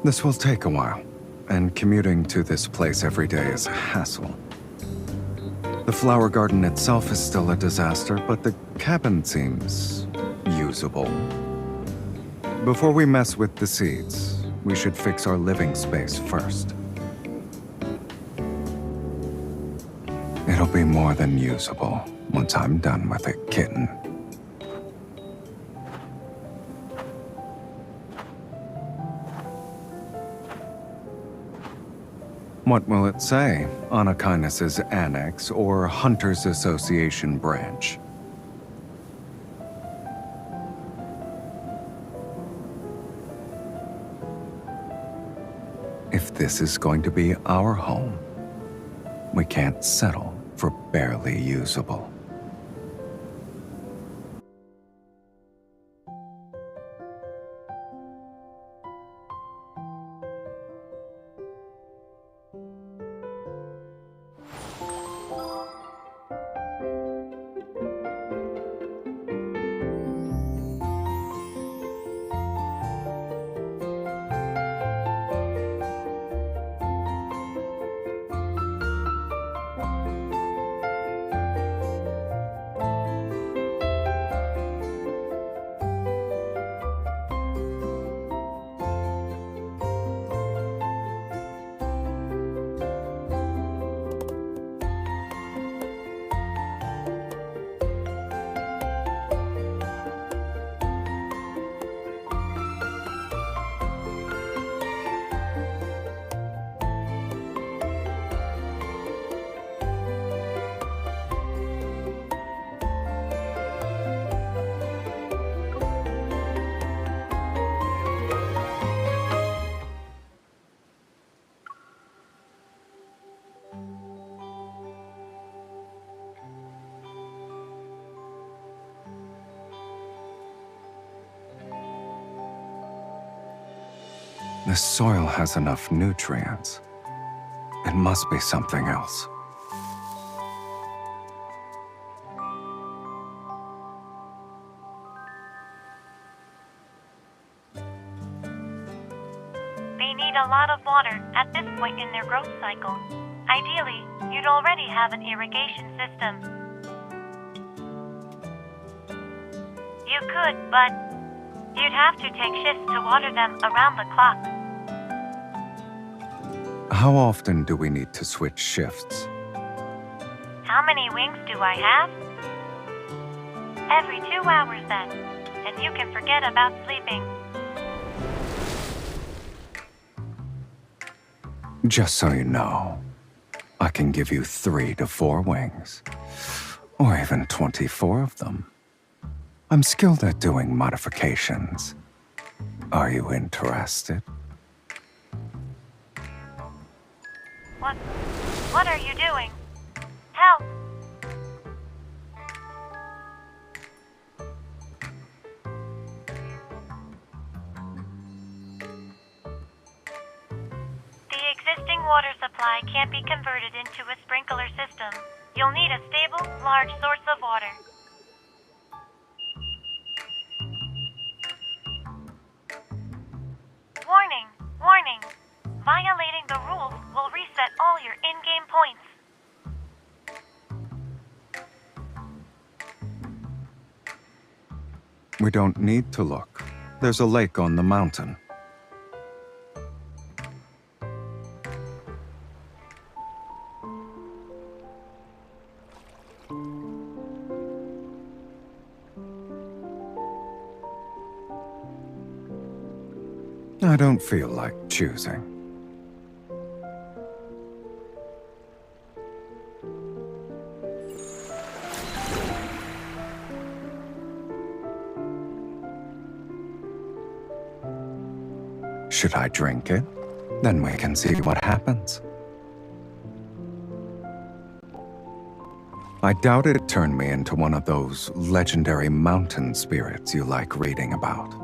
This will take a while, and commuting to this place every day is a hassle. The flower garden itself is still a disaster, but the cabin seems usable. Before we mess with the seeds, we should fix our living space first. It'll be more than usable once I'm done with it, kitten. What will it say on Aquinas' Annex or Hunters Association branch? If this is going to be our home, we can't settle for barely usable. The soil has enough nutrients. It must be something else. They need a lot of water at this point in their growth cycle. Ideally, you'd already have an irrigation system. You could, but you'd have to take shifts to water them around the clock. How often do we need to switch shifts? How many wings do I have? Every 2 hours then, and you can forget about sleeping. Just so you know, I can give you 3 to 4 wings, or even 24 of them. I'm skilled at doing modifications. Are you interested? What are you doing? Help! The existing water supply can't be converted into a sprinkler system. You'll need a stable, large source of water. Warning! Warning! Violating the rules will reset all your in-game points. We don't need to look. There's a lake on the mountain. I don't feel like choosing. Should I drink it? Then we can see what happens. I doubt it turned me into one of those legendary mountain spirits you like reading about.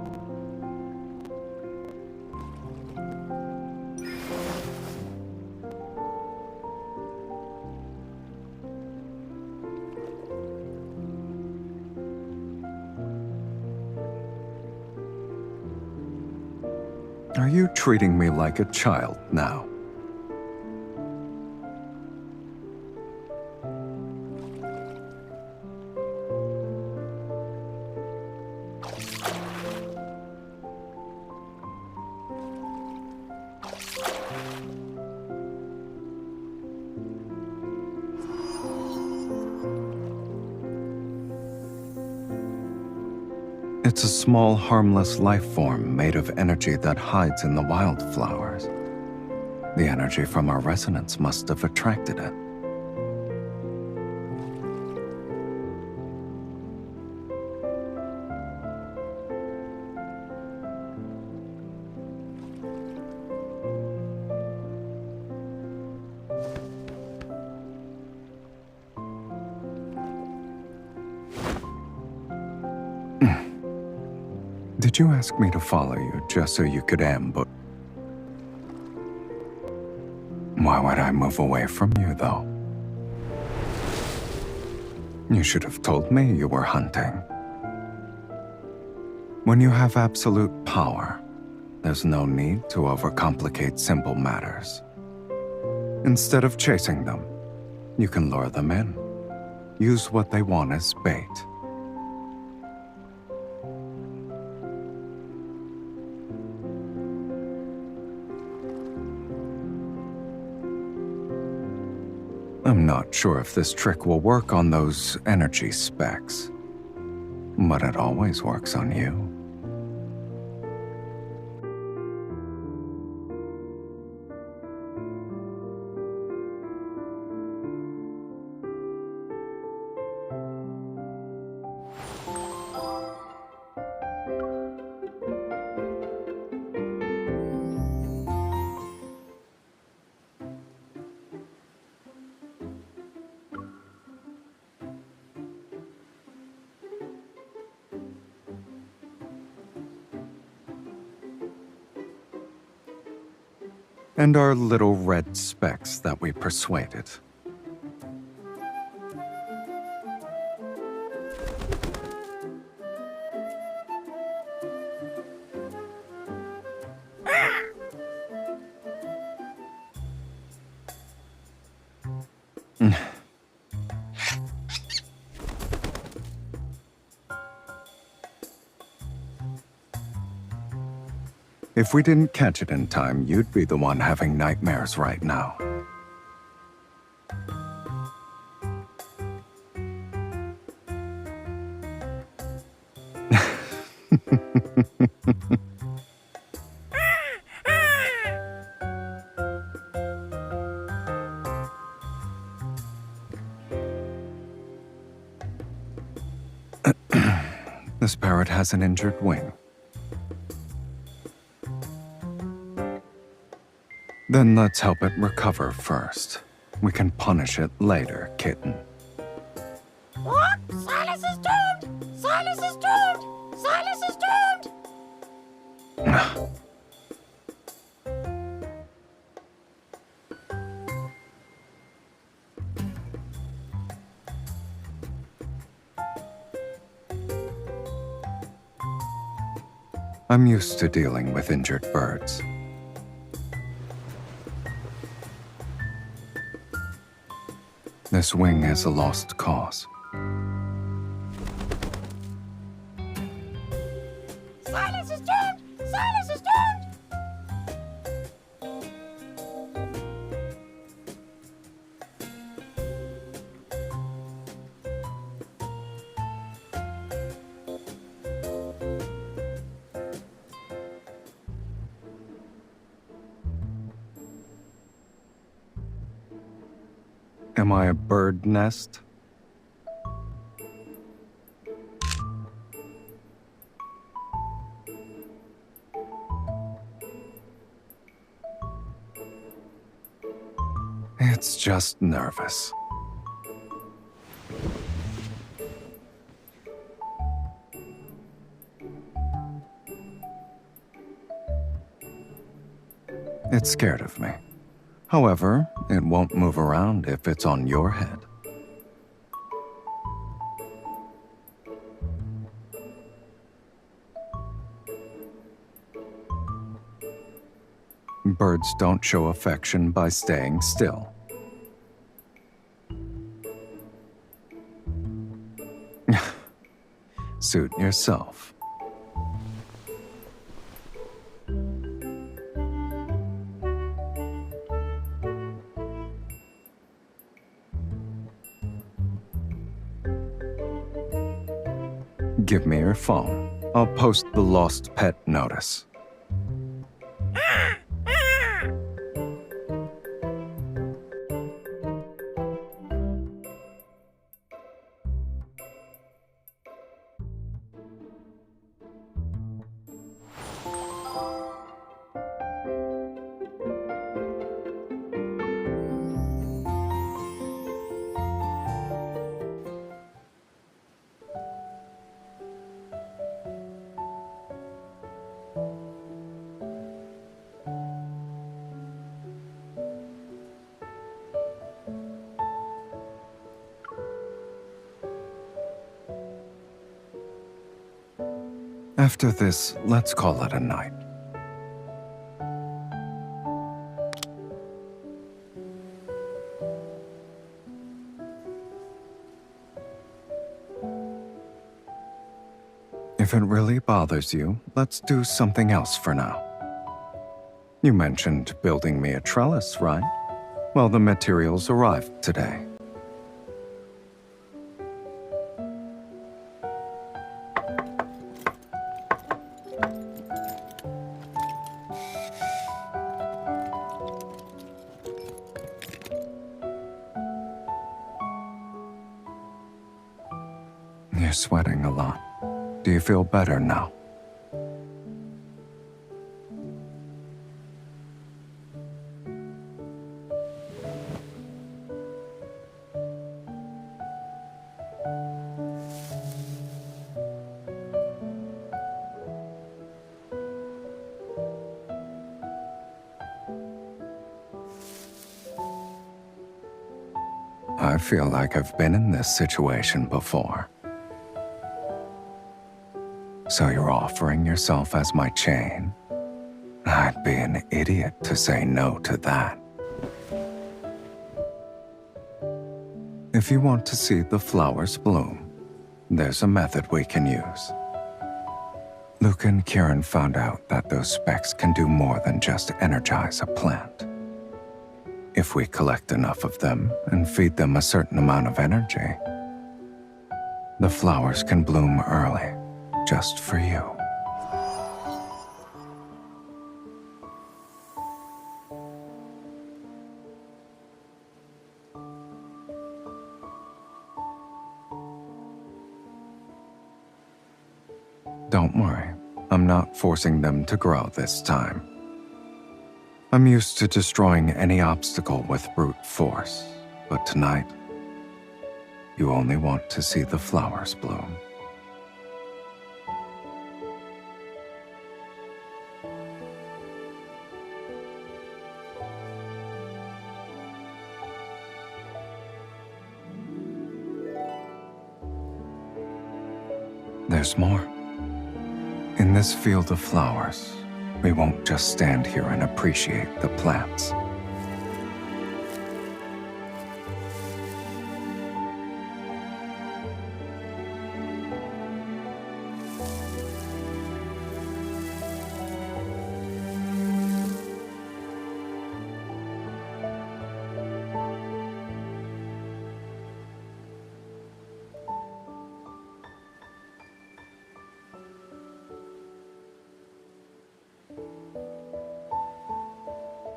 Are you treating me like a child now? It's a small, harmless life form made of energy that hides in the wildflowers. The energy from our resonance must have attracted it. Did you ask me to follow you just so you could ambush? Why would I move away from you, though? You should have told me you were hunting. When you have absolute power, there's no need to overcomplicate simple matters. Instead of chasing them, you can lure them in. Use what they want as bait. I'm not sure if this trick will work on those energy specs, but it always works on you. And our little red specks that we persuaded. If we didn't catch it in time, you'd be the one having nightmares right now. This parrot has an injured wing. Then let's help it recover first. We can punish it later, kitten. What? Silas is doomed! Silas is doomed! Silas is doomed! I'm used to dealing with injured birds. This wing is a lost cause. Silas is doomed! Silas is doomed! Am I a bird nest? It's just nervous. It's scared of me. However, it won't move around if it's on your head. Birds don't show affection by staying still. Suit yourself. Give me your phone. I'll post the lost pet notice. After this, let's call it a night. If it really bothers you, let's do something else for now. You mentioned building me a trellis, right? Well, the materials arrived today. You're sweating a lot. Do you feel better now? I feel like I've been in this situation before. So you're offering yourself as my chain? I'd be an idiot to say no to that. If you want to see the flowers bloom, there's a method we can use. Luke and Kieran found out that those specks can do more than just energize a plant. If we collect enough of them and feed them a certain amount of energy, the flowers can bloom early, just for you. Don't worry, I'm not forcing them to grow this time. I'm used to destroying any obstacle with brute force, but tonight, you only want to see the flowers bloom. There's more. In this field of flowers, we won't just stand here and appreciate the plants.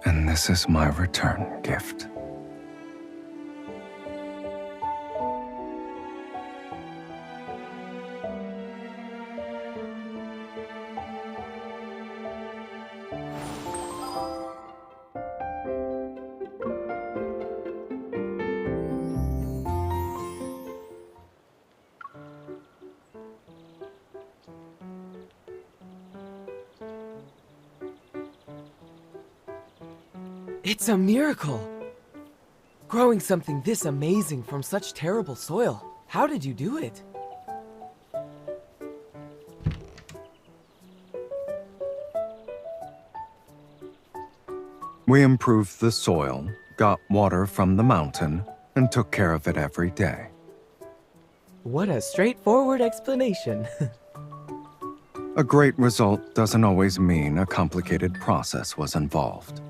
And this is my return gift. It's a miracle! Growing something this amazing from such terrible soil. How did you do it? We improved the soil, got water from the mountain, and took care of it every day. What a straightforward explanation. A great result doesn't always mean a complicated process was involved.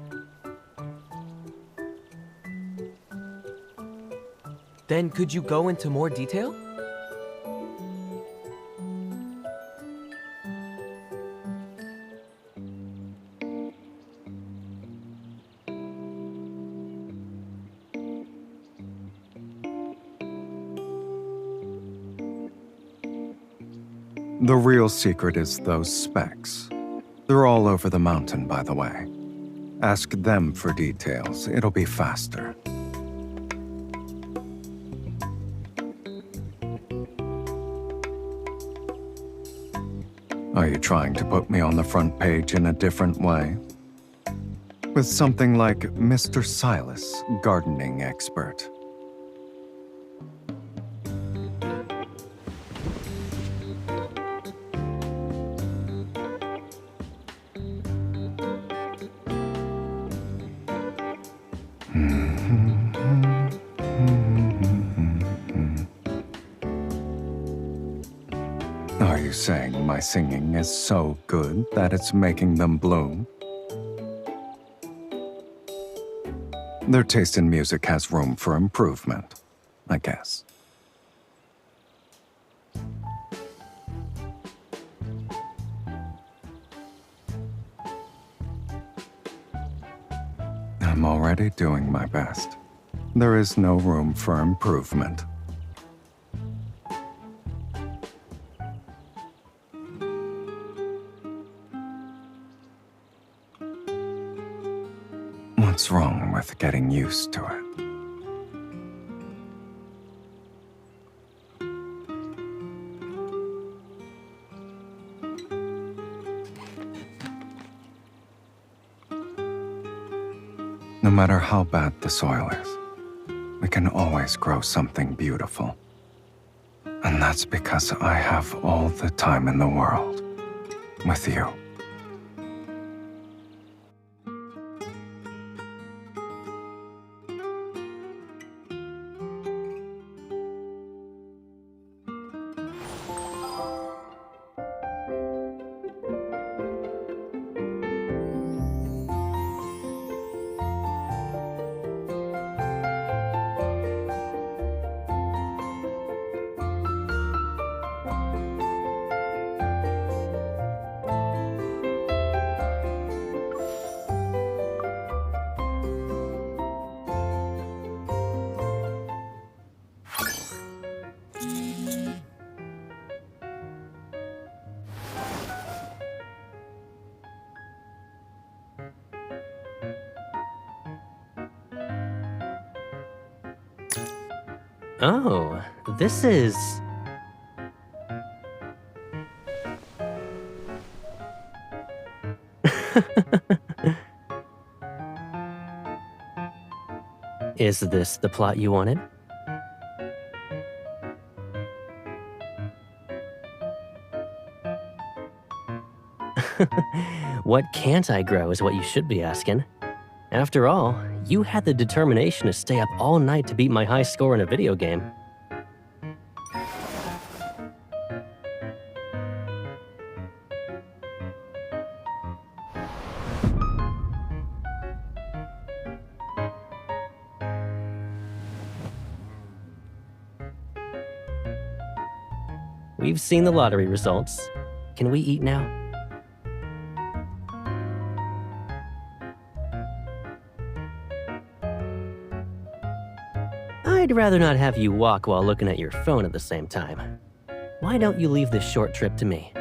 Then could you go into more detail? The real secret is those specks. They're all over the mountain, by the way. Ask them for details. It'll be faster. Are you trying to put me on the front page in a different way? With something like Mr. Silas, gardening expert. Are you saying my singing is so good that it's making them bloom? Their taste in music has room for improvement, I guess. I'm already doing my best. There is no room for improvement. What's wrong with getting used to it? No matter how bad the soil is, we can always grow something beautiful. And that's because I have all the time in the world with you. Oh, this is... Is this the plot you wanted? What can't I grow is what you should be asking. After all, you had the determination to stay up all night to beat my high score in a video game. We've seen the lottery results. Can we eat now? I'd rather not have you walk while looking at your phone at the same time. Why don't you leave this short trip to me?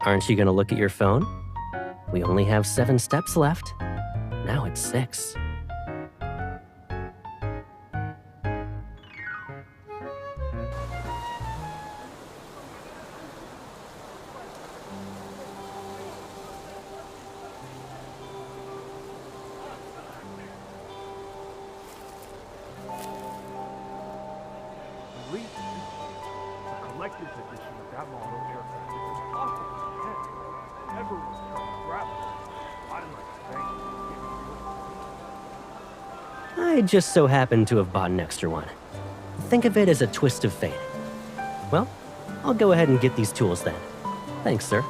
Aren't you gonna look at your phone? We only have 7 steps left. Now it's 6. I just so happened to have bought an extra one. Think of it as a twist of fate. Well, I'll go ahead and get these tools then. Thanks, sir.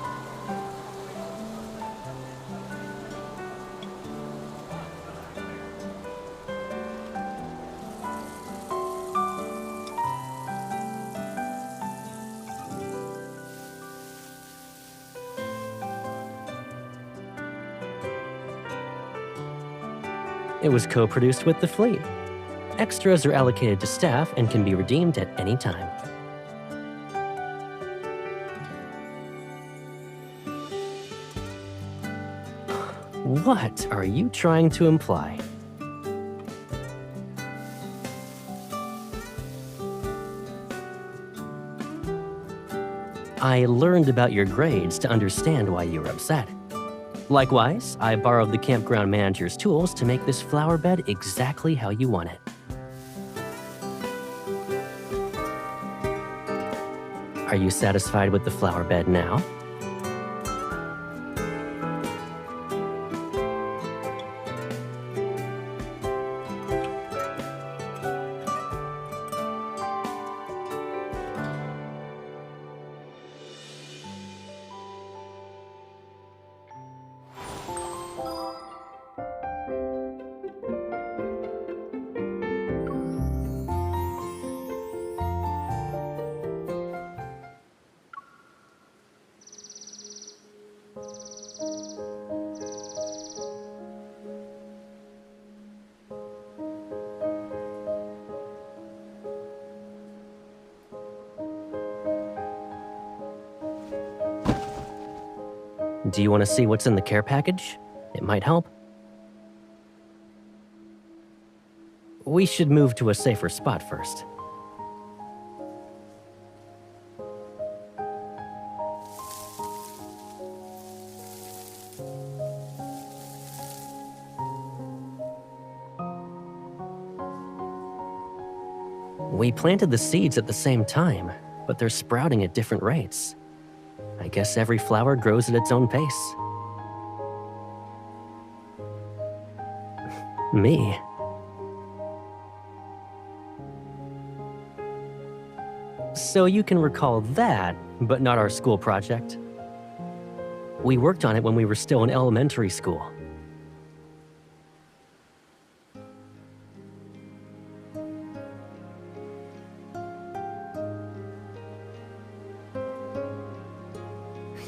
It was co-produced with the fleet. Extras are allocated to staff and can be redeemed at any time. What are you trying to imply? I learned about your grades to understand why you were upset. Likewise, I borrowed the campground manager's tools to make this flower bed exactly how you want it. Are you satisfied with the flower bed now? Do you want to see what's in the care package? It might help. We should move to a safer spot first. We planted the seeds at the same time, but they're sprouting at different rates. I guess every flower grows at its own pace. Me. So you can recall that, but not our school project. We worked on it when we were still in elementary school.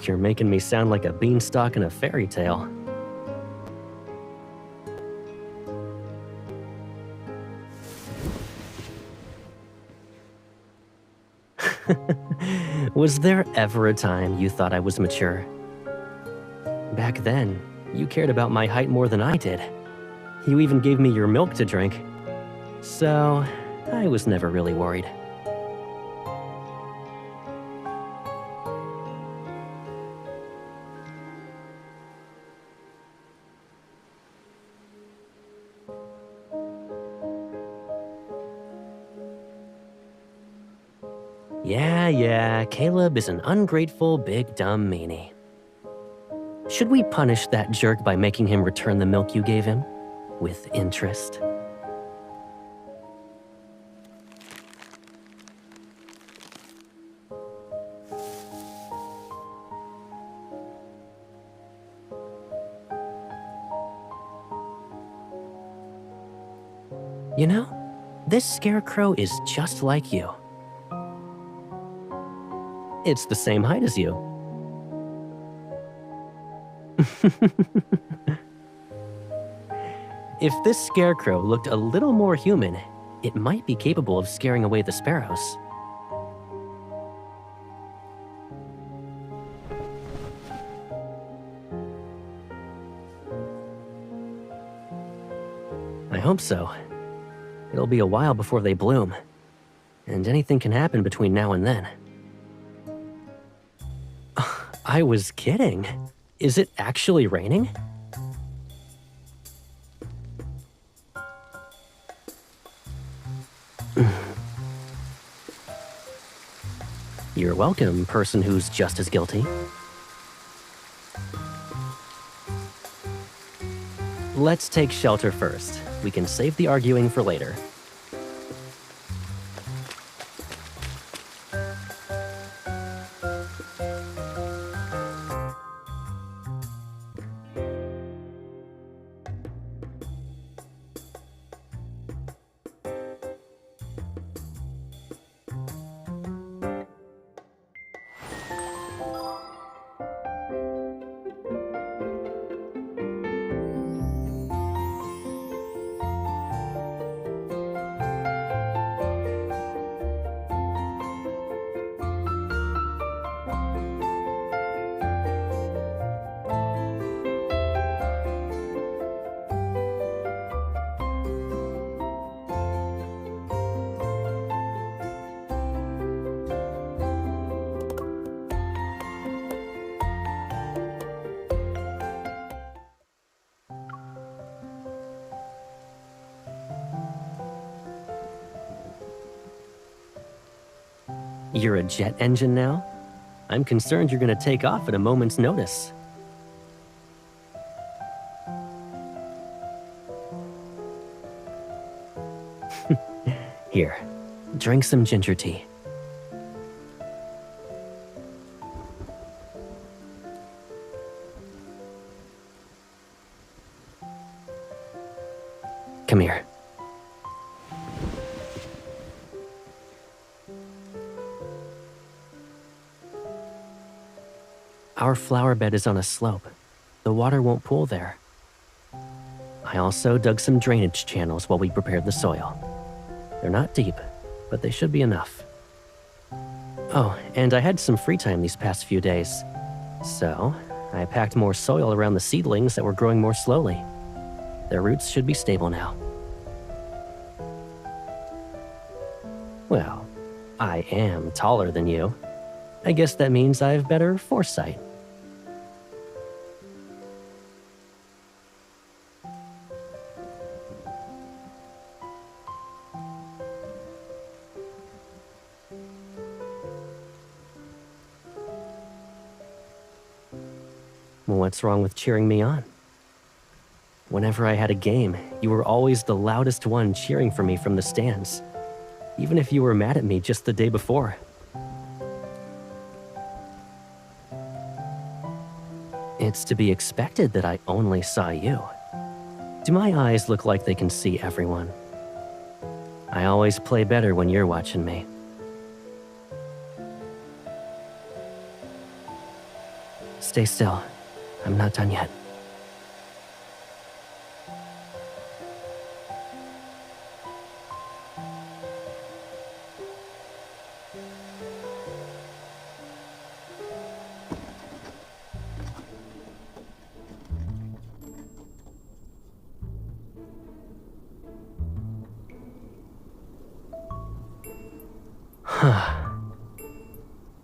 You're making me sound like a beanstalk in a fairy tale. Was there ever a time you thought I was mature? Back then, you cared about my height more than I did. You even gave me your milk to drink. So, I was never really worried. Yeah, Caleb is an ungrateful, big, dumb meanie. Should we punish that jerk by making him return the milk you gave him? With interest? You know, this scarecrow is just like you. It's the same height as you. If this scarecrow looked a little more human, it might be capable of scaring away the sparrows. I hope so. It'll be a while before they bloom, and anything can happen between now and then. I was kidding. Is it actually raining? You're welcome, person who's just as guilty. Let's take shelter first. We can save the arguing for later. You're a jet engine now? I'm concerned you're gonna take off at a moment's notice. Here, drink some ginger tea. Come here. Our flower bed is on a slope. The water won't pool there. I also dug some drainage channels while we prepared the soil. They're not deep, but they should be enough. Oh, and I had some free time these past few days. So, I packed more soil around the seedlings that were growing more slowly. Their roots should be stable now. Well, I am taller than you. I guess that means I've better foresight. Well, what's wrong with cheering me on? Whenever I had a game, you were always the loudest one cheering for me from the stands, even if you were mad at me just the day before. It's to be expected that I only saw you. Do my eyes look like they can see everyone? I always play better when you're watching me. Stay still. I'm not done yet.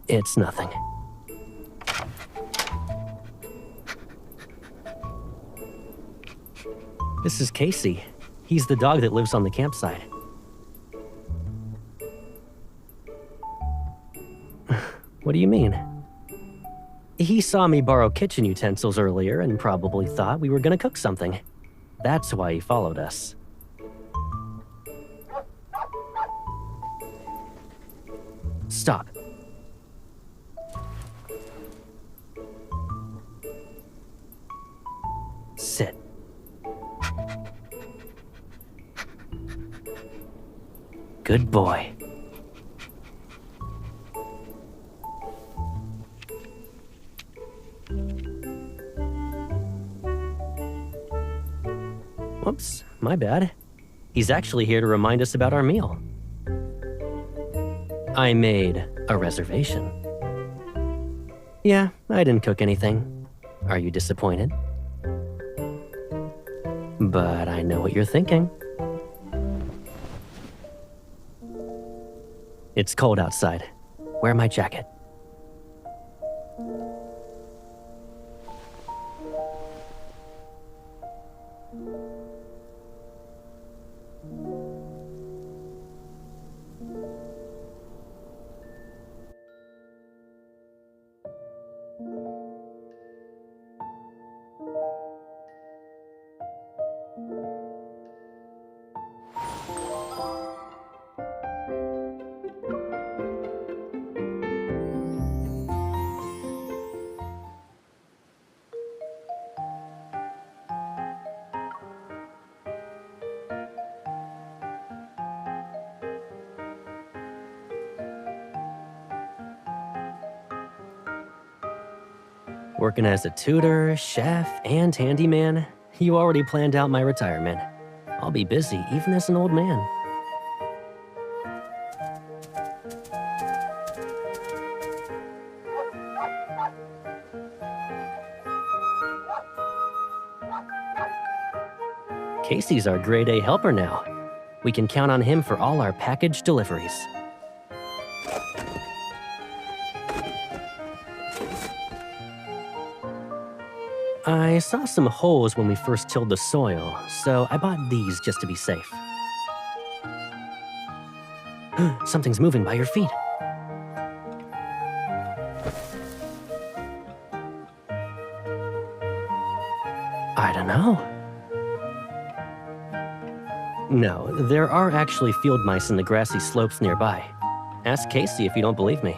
It's nothing. This is Casey. He's the dog that lives on the campsite. What do you mean? He saw me borrow kitchen utensils earlier and probably thought we were gonna cook something. That's why he followed us. Stop. Sit. Good boy. Whoops, my bad. He's actually here to remind us about our meal. I made a reservation. Yeah, I didn't cook anything. Are you disappointed? But I know what you're thinking. It's cold outside. Wear my jacket. Working as a tutor, chef, and handyman, you already planned out my retirement. I'll be busy even as an old man. Casey's our grade A helper now. We can count on him for all our package deliveries. I saw some holes when we first tilled the soil, so I bought these just to be safe. Something's moving by your feet. I don't know. No, there are actually field mice in the grassy slopes nearby. Ask Casey if you don't believe me.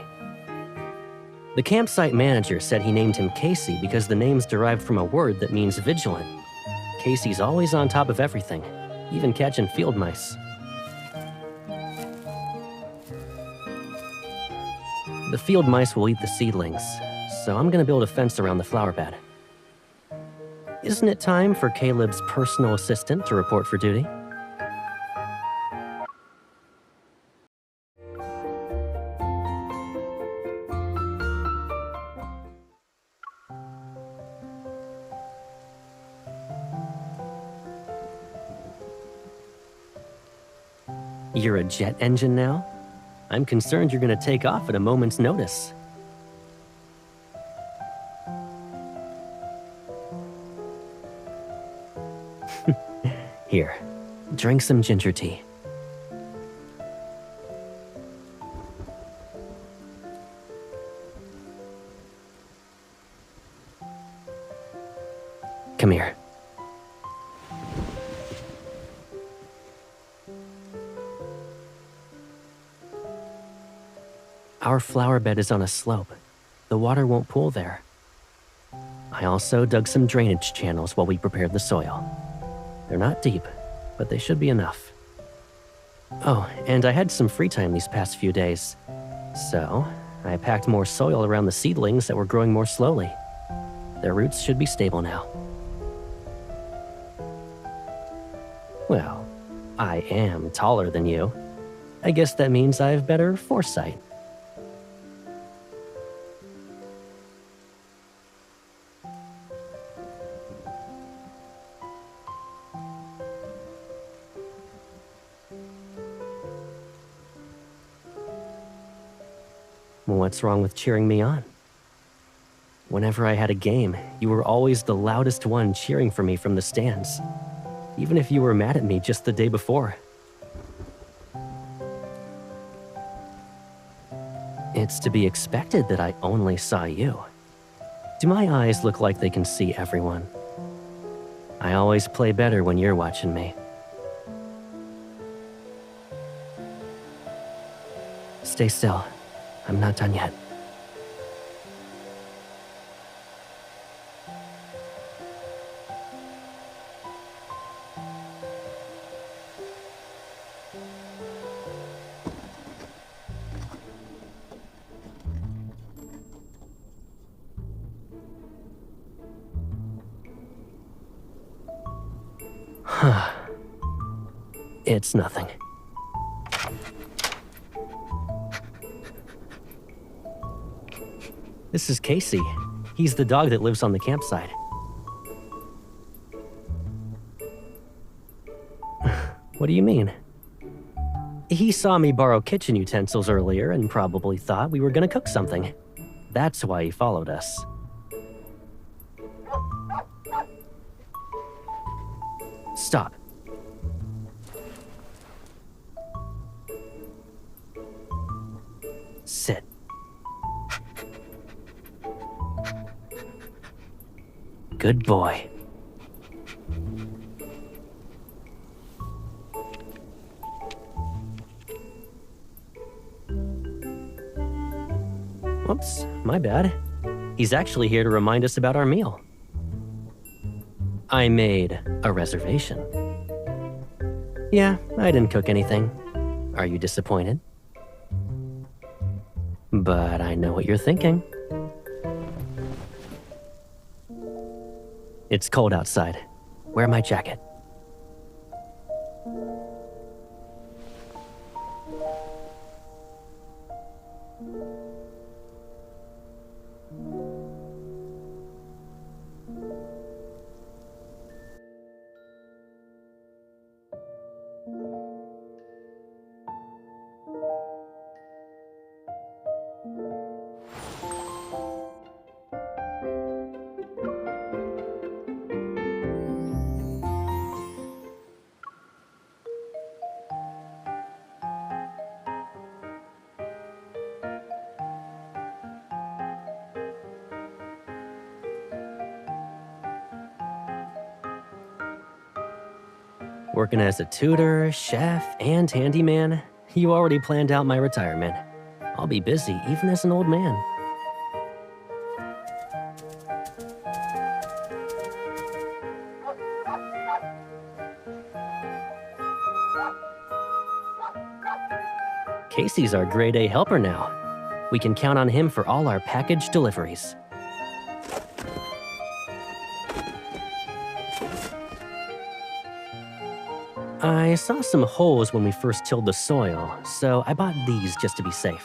The campsite manager said he named him Casey because the name's derived from a word that means vigilant. Casey's always on top of everything, even catching field mice. The field mice will eat the seedlings, so I'm gonna build a fence around the flower bed. Isn't it time for Caleb's personal assistant to report for duty? You're a jet engine now? I'm concerned you're gonna take off at a moment's notice. Here, drink some ginger tea. Come here. Our flower bed is on a slope. The water won't pool there. I also dug some drainage channels while we prepared the soil. They're not deep, but they should be enough. Oh, and I had some free time these past few days. So, I packed more soil around the seedlings that were growing more slowly. Their roots should be stable now. Well, I am taller than you. I guess that means I have better foresight. What's wrong with cheering me on? Whenever I had a game, you were always the loudest one cheering for me from the stands, even if you were mad at me just the day before. It's to be expected that I only saw you. Do my eyes look like they can see everyone? I always play better when you're watching me. Stay still. I'm not done yet. It's nothing. This is Casey. He's the dog that lives on the campsite. What do you mean? He saw me borrow kitchen utensils earlier and probably thought we were gonna cook something. That's why he followed us. Stop. Sit. Good boy. Whoops, my bad. He's actually here to remind us about our meal. I made a reservation. Yeah, I didn't cook anything. Are you disappointed? But I know what you're thinking. It's cold outside. Wear my jacket. Working as a tutor, chef, and handyman, you already planned out my retirement. I'll be busy even as an old man. Casey's our grade A helper now. We can count on him for all our package deliveries. I saw some holes when we first tilled the soil, so I bought these just to be safe.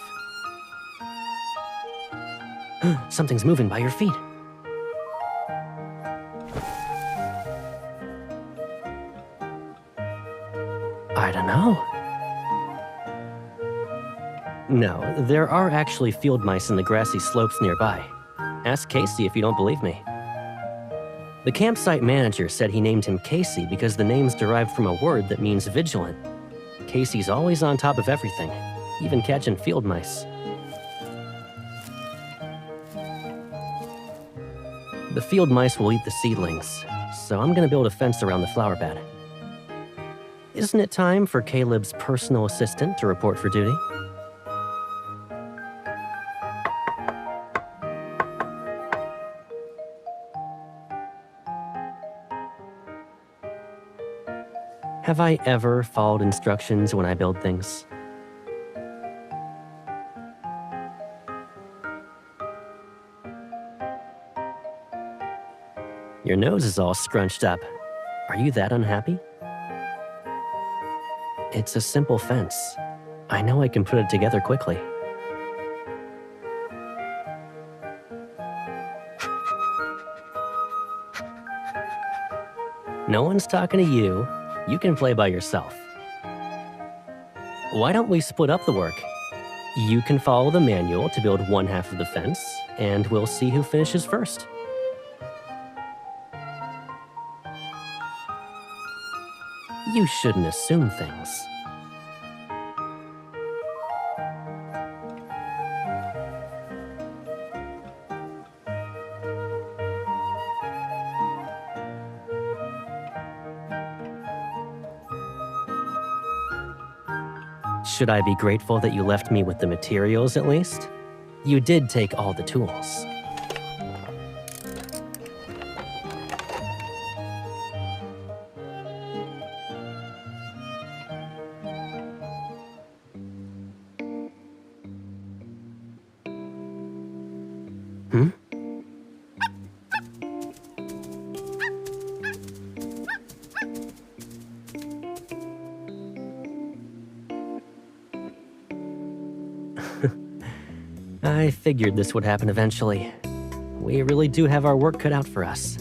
Something's moving by your feet. I don't know. No, there are actually field mice in the grassy slopes nearby. Ask Casey if you don't believe me. The campsite manager said he named him Casey because the name's derived from a word that means vigilant. Casey's always on top of everything, even catching field mice. The field mice will eat the seedlings, so I'm gonna build a fence around the flower bed. Isn't it time for Caleb's personal assistant to report for duty? Have I ever followed instructions when I build things? Your nose is all scrunched up. Are you that unhappy? It's a simple fence. I know I can put it together quickly. No one's talking to you. You can play by yourself. Why don't we split up the work? You can follow the manual to build one half of the fence, and we'll see who finishes first. You shouldn't assume things. Should I be grateful that you left me with the materials at least? You did take all the tools. Hmm? I figured this would happen eventually. We really do have our work cut out for us.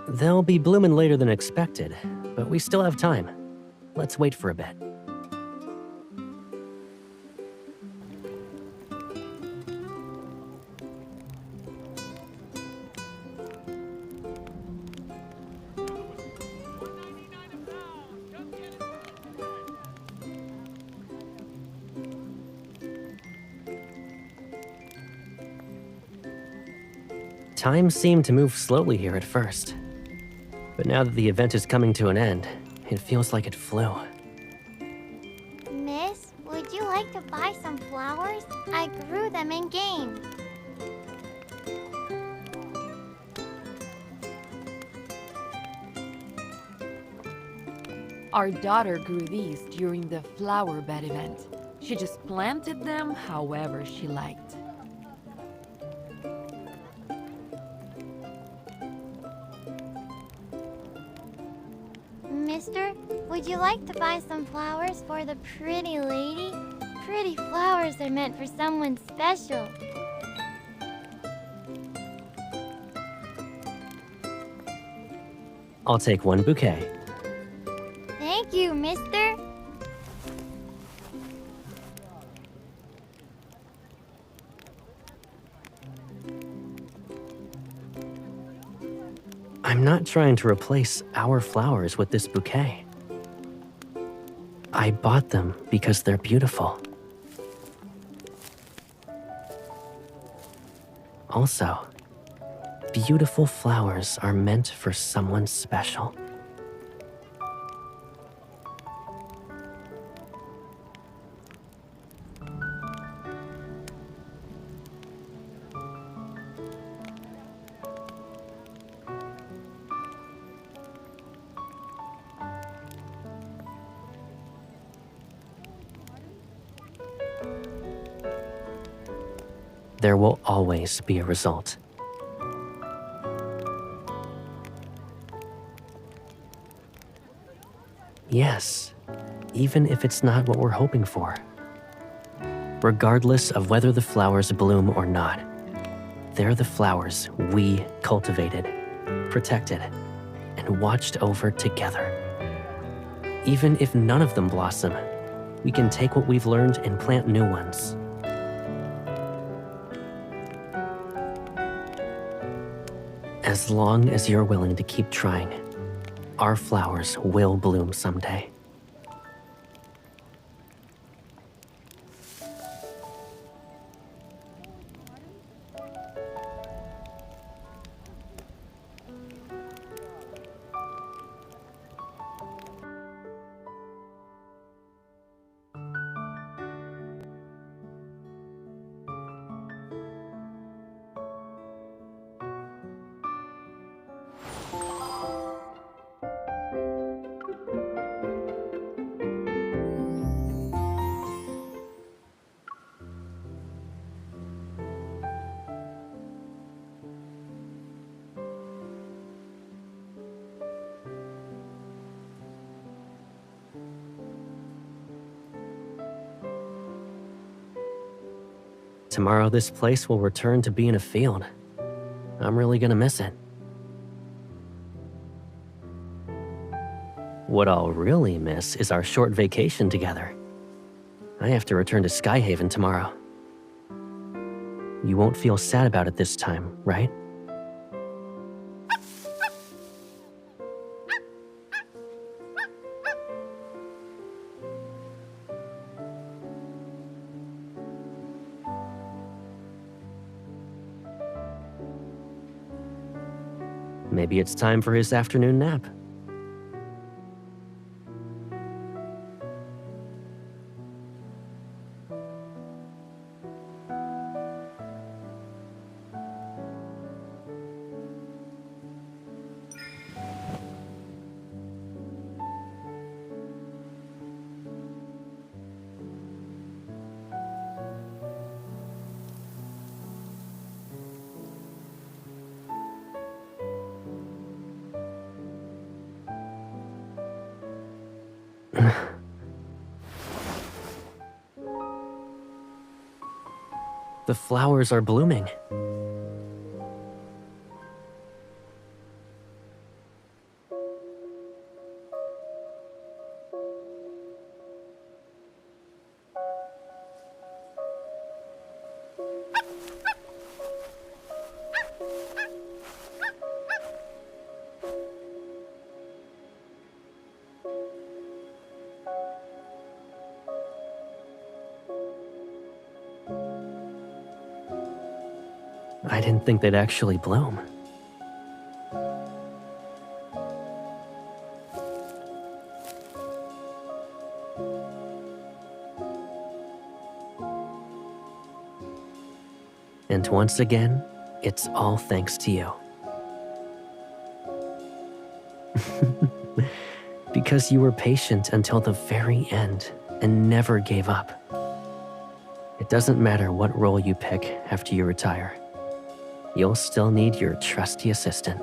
They'll be blooming later than expected, but we still have time. Let's wait for a bit. Time seemed to move slowly here at first. But now that the event is coming to an end, it feels like it flew. Miss, would you like to buy some flowers? I grew them in game. Our daughter grew these during the flower bed event. She just planted them however she liked. Mister, would you like to buy some flowers for the pretty lady? Pretty flowers are meant for someone special. I'll take one bouquet. Thank you, mister. I'm not trying to replace our flowers with this bouquet. I bought them because they're beautiful. Also, beautiful flowers are meant for someone special. There will always be a result. Yes, even if it's not what we're hoping for. Regardless of whether the flowers bloom or not, they're the flowers we cultivated, protected, and watched over together. Even if none of them blossom, we can take what we've learned and plant new ones. As long as you're willing to keep trying, our flowers will bloom someday. Tomorrow, this place will return to being a field. I'm really gonna miss it. What I'll really miss is our short vacation together. I have to return to Skyhaven tomorrow. You won't feel sad about it this time, right? Maybe it's time for his afternoon nap. The flowers are blooming. I didn't think they'd actually bloom. And once again, it's all thanks to you. Because you were patient until the very end and never gave up. It doesn't matter what role you pick after you retire. You'll still need your trusty assistant.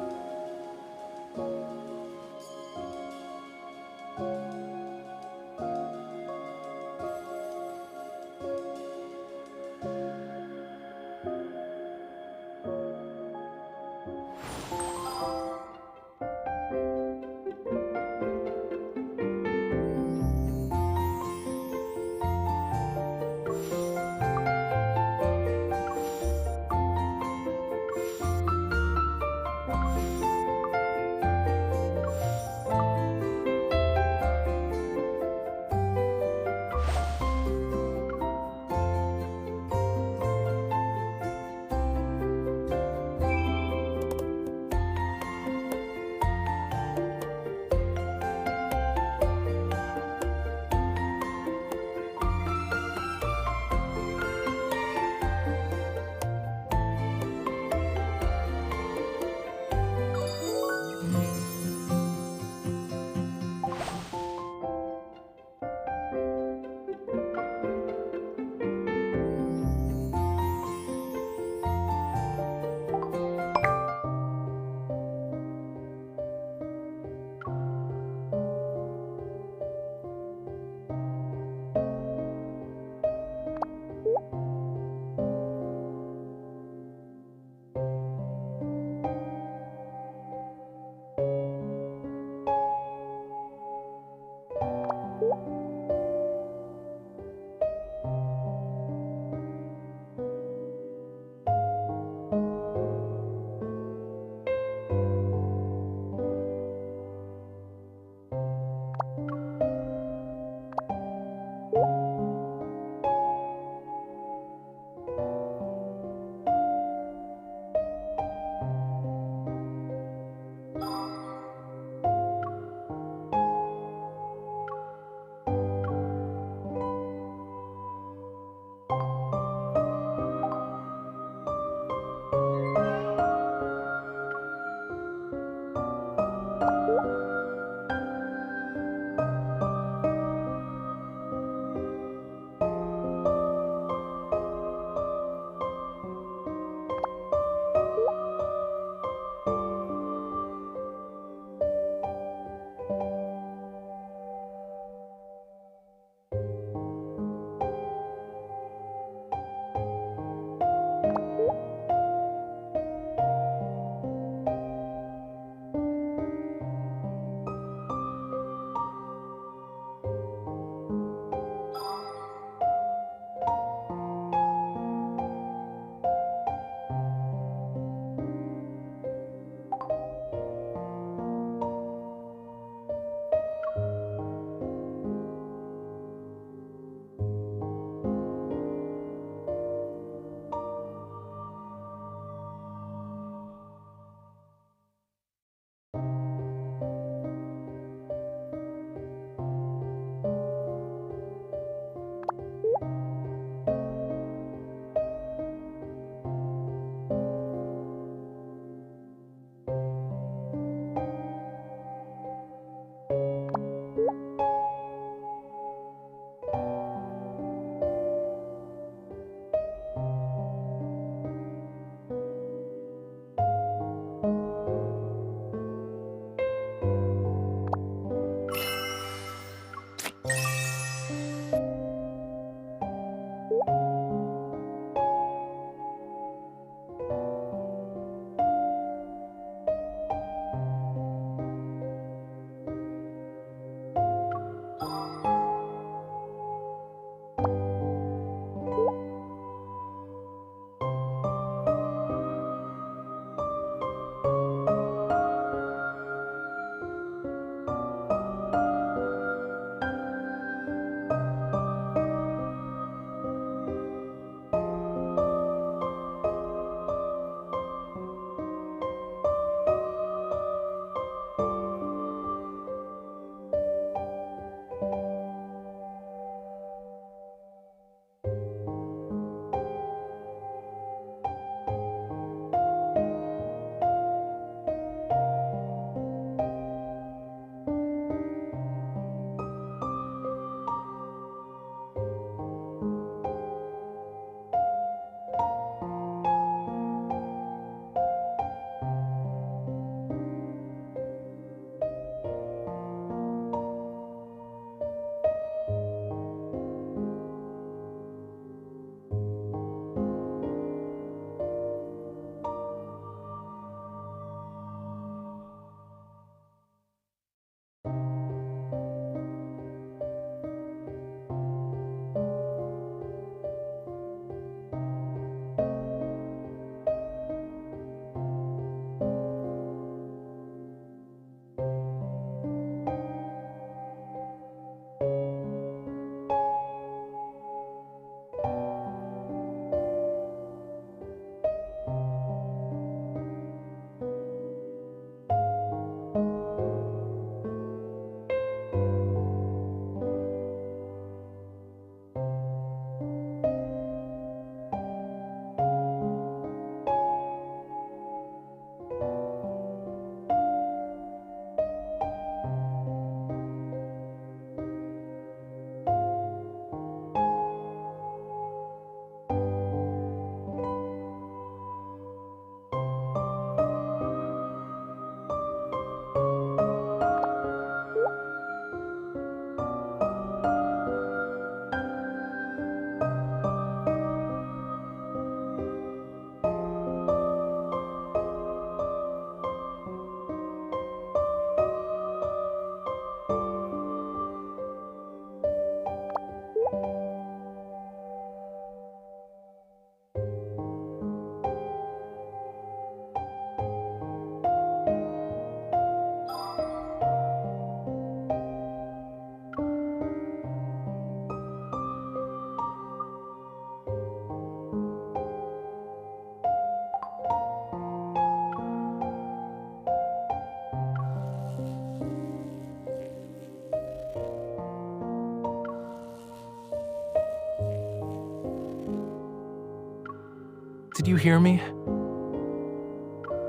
Did you hear me?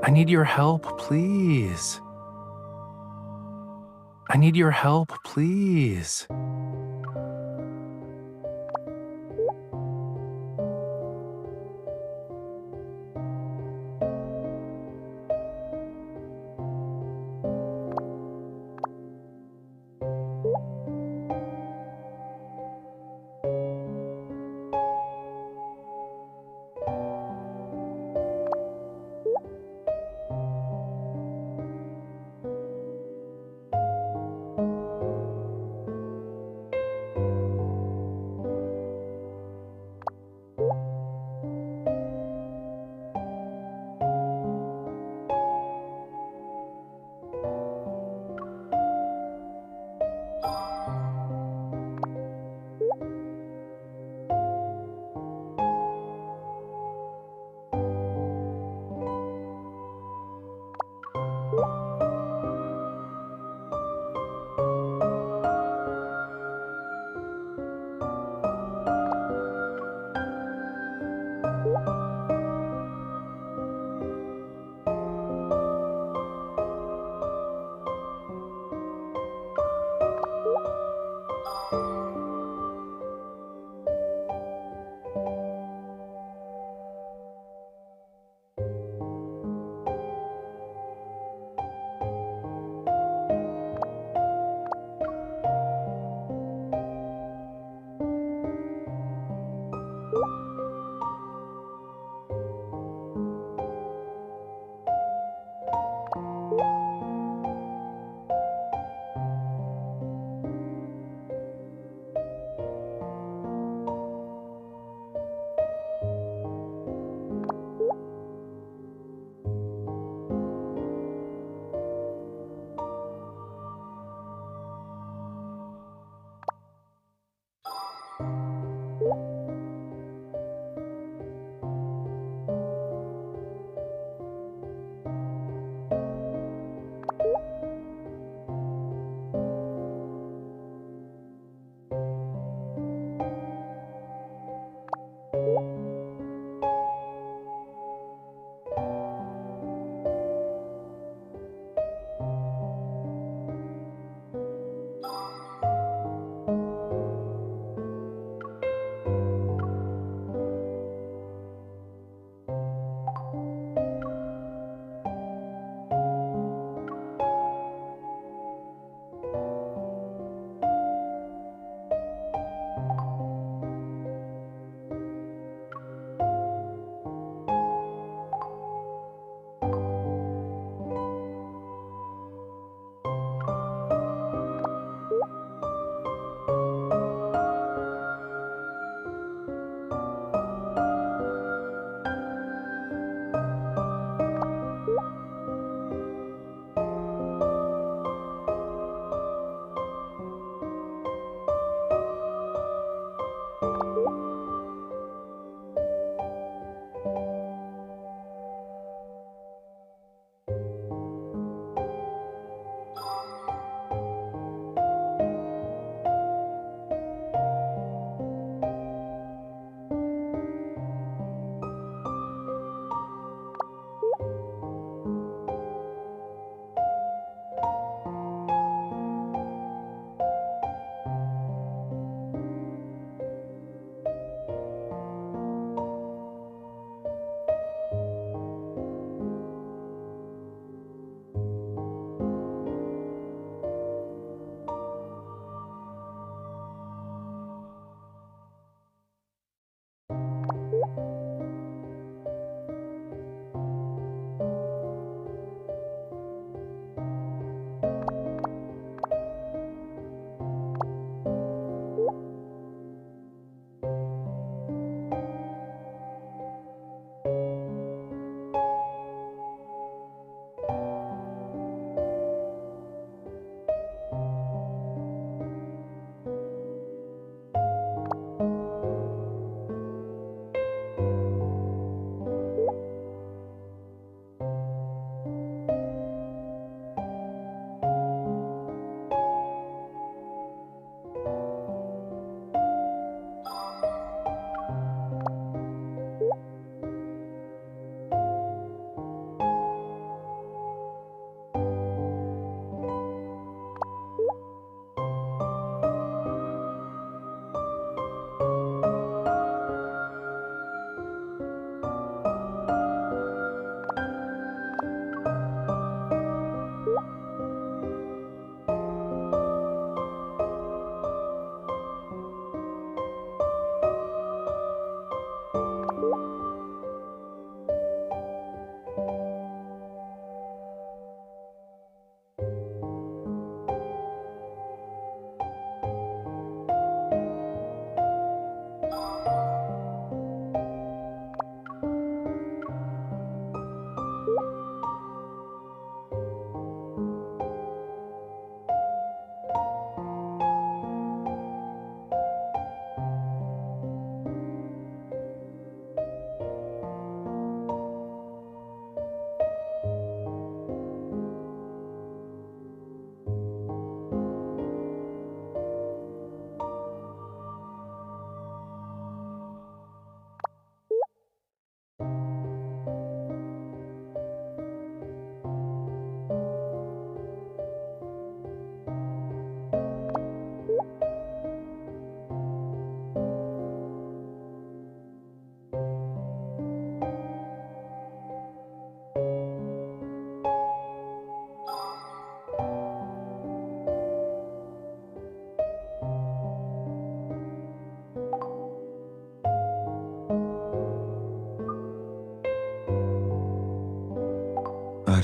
I need your help, please. I need your help, please.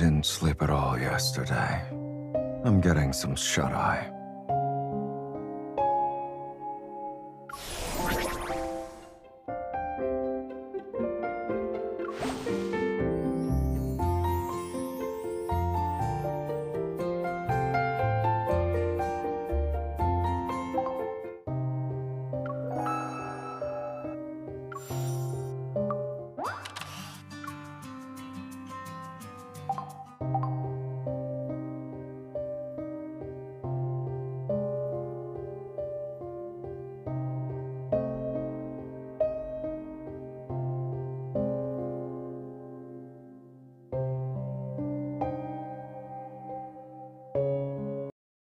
didn't sleep at all yesterday. I'm getting some shut-eye.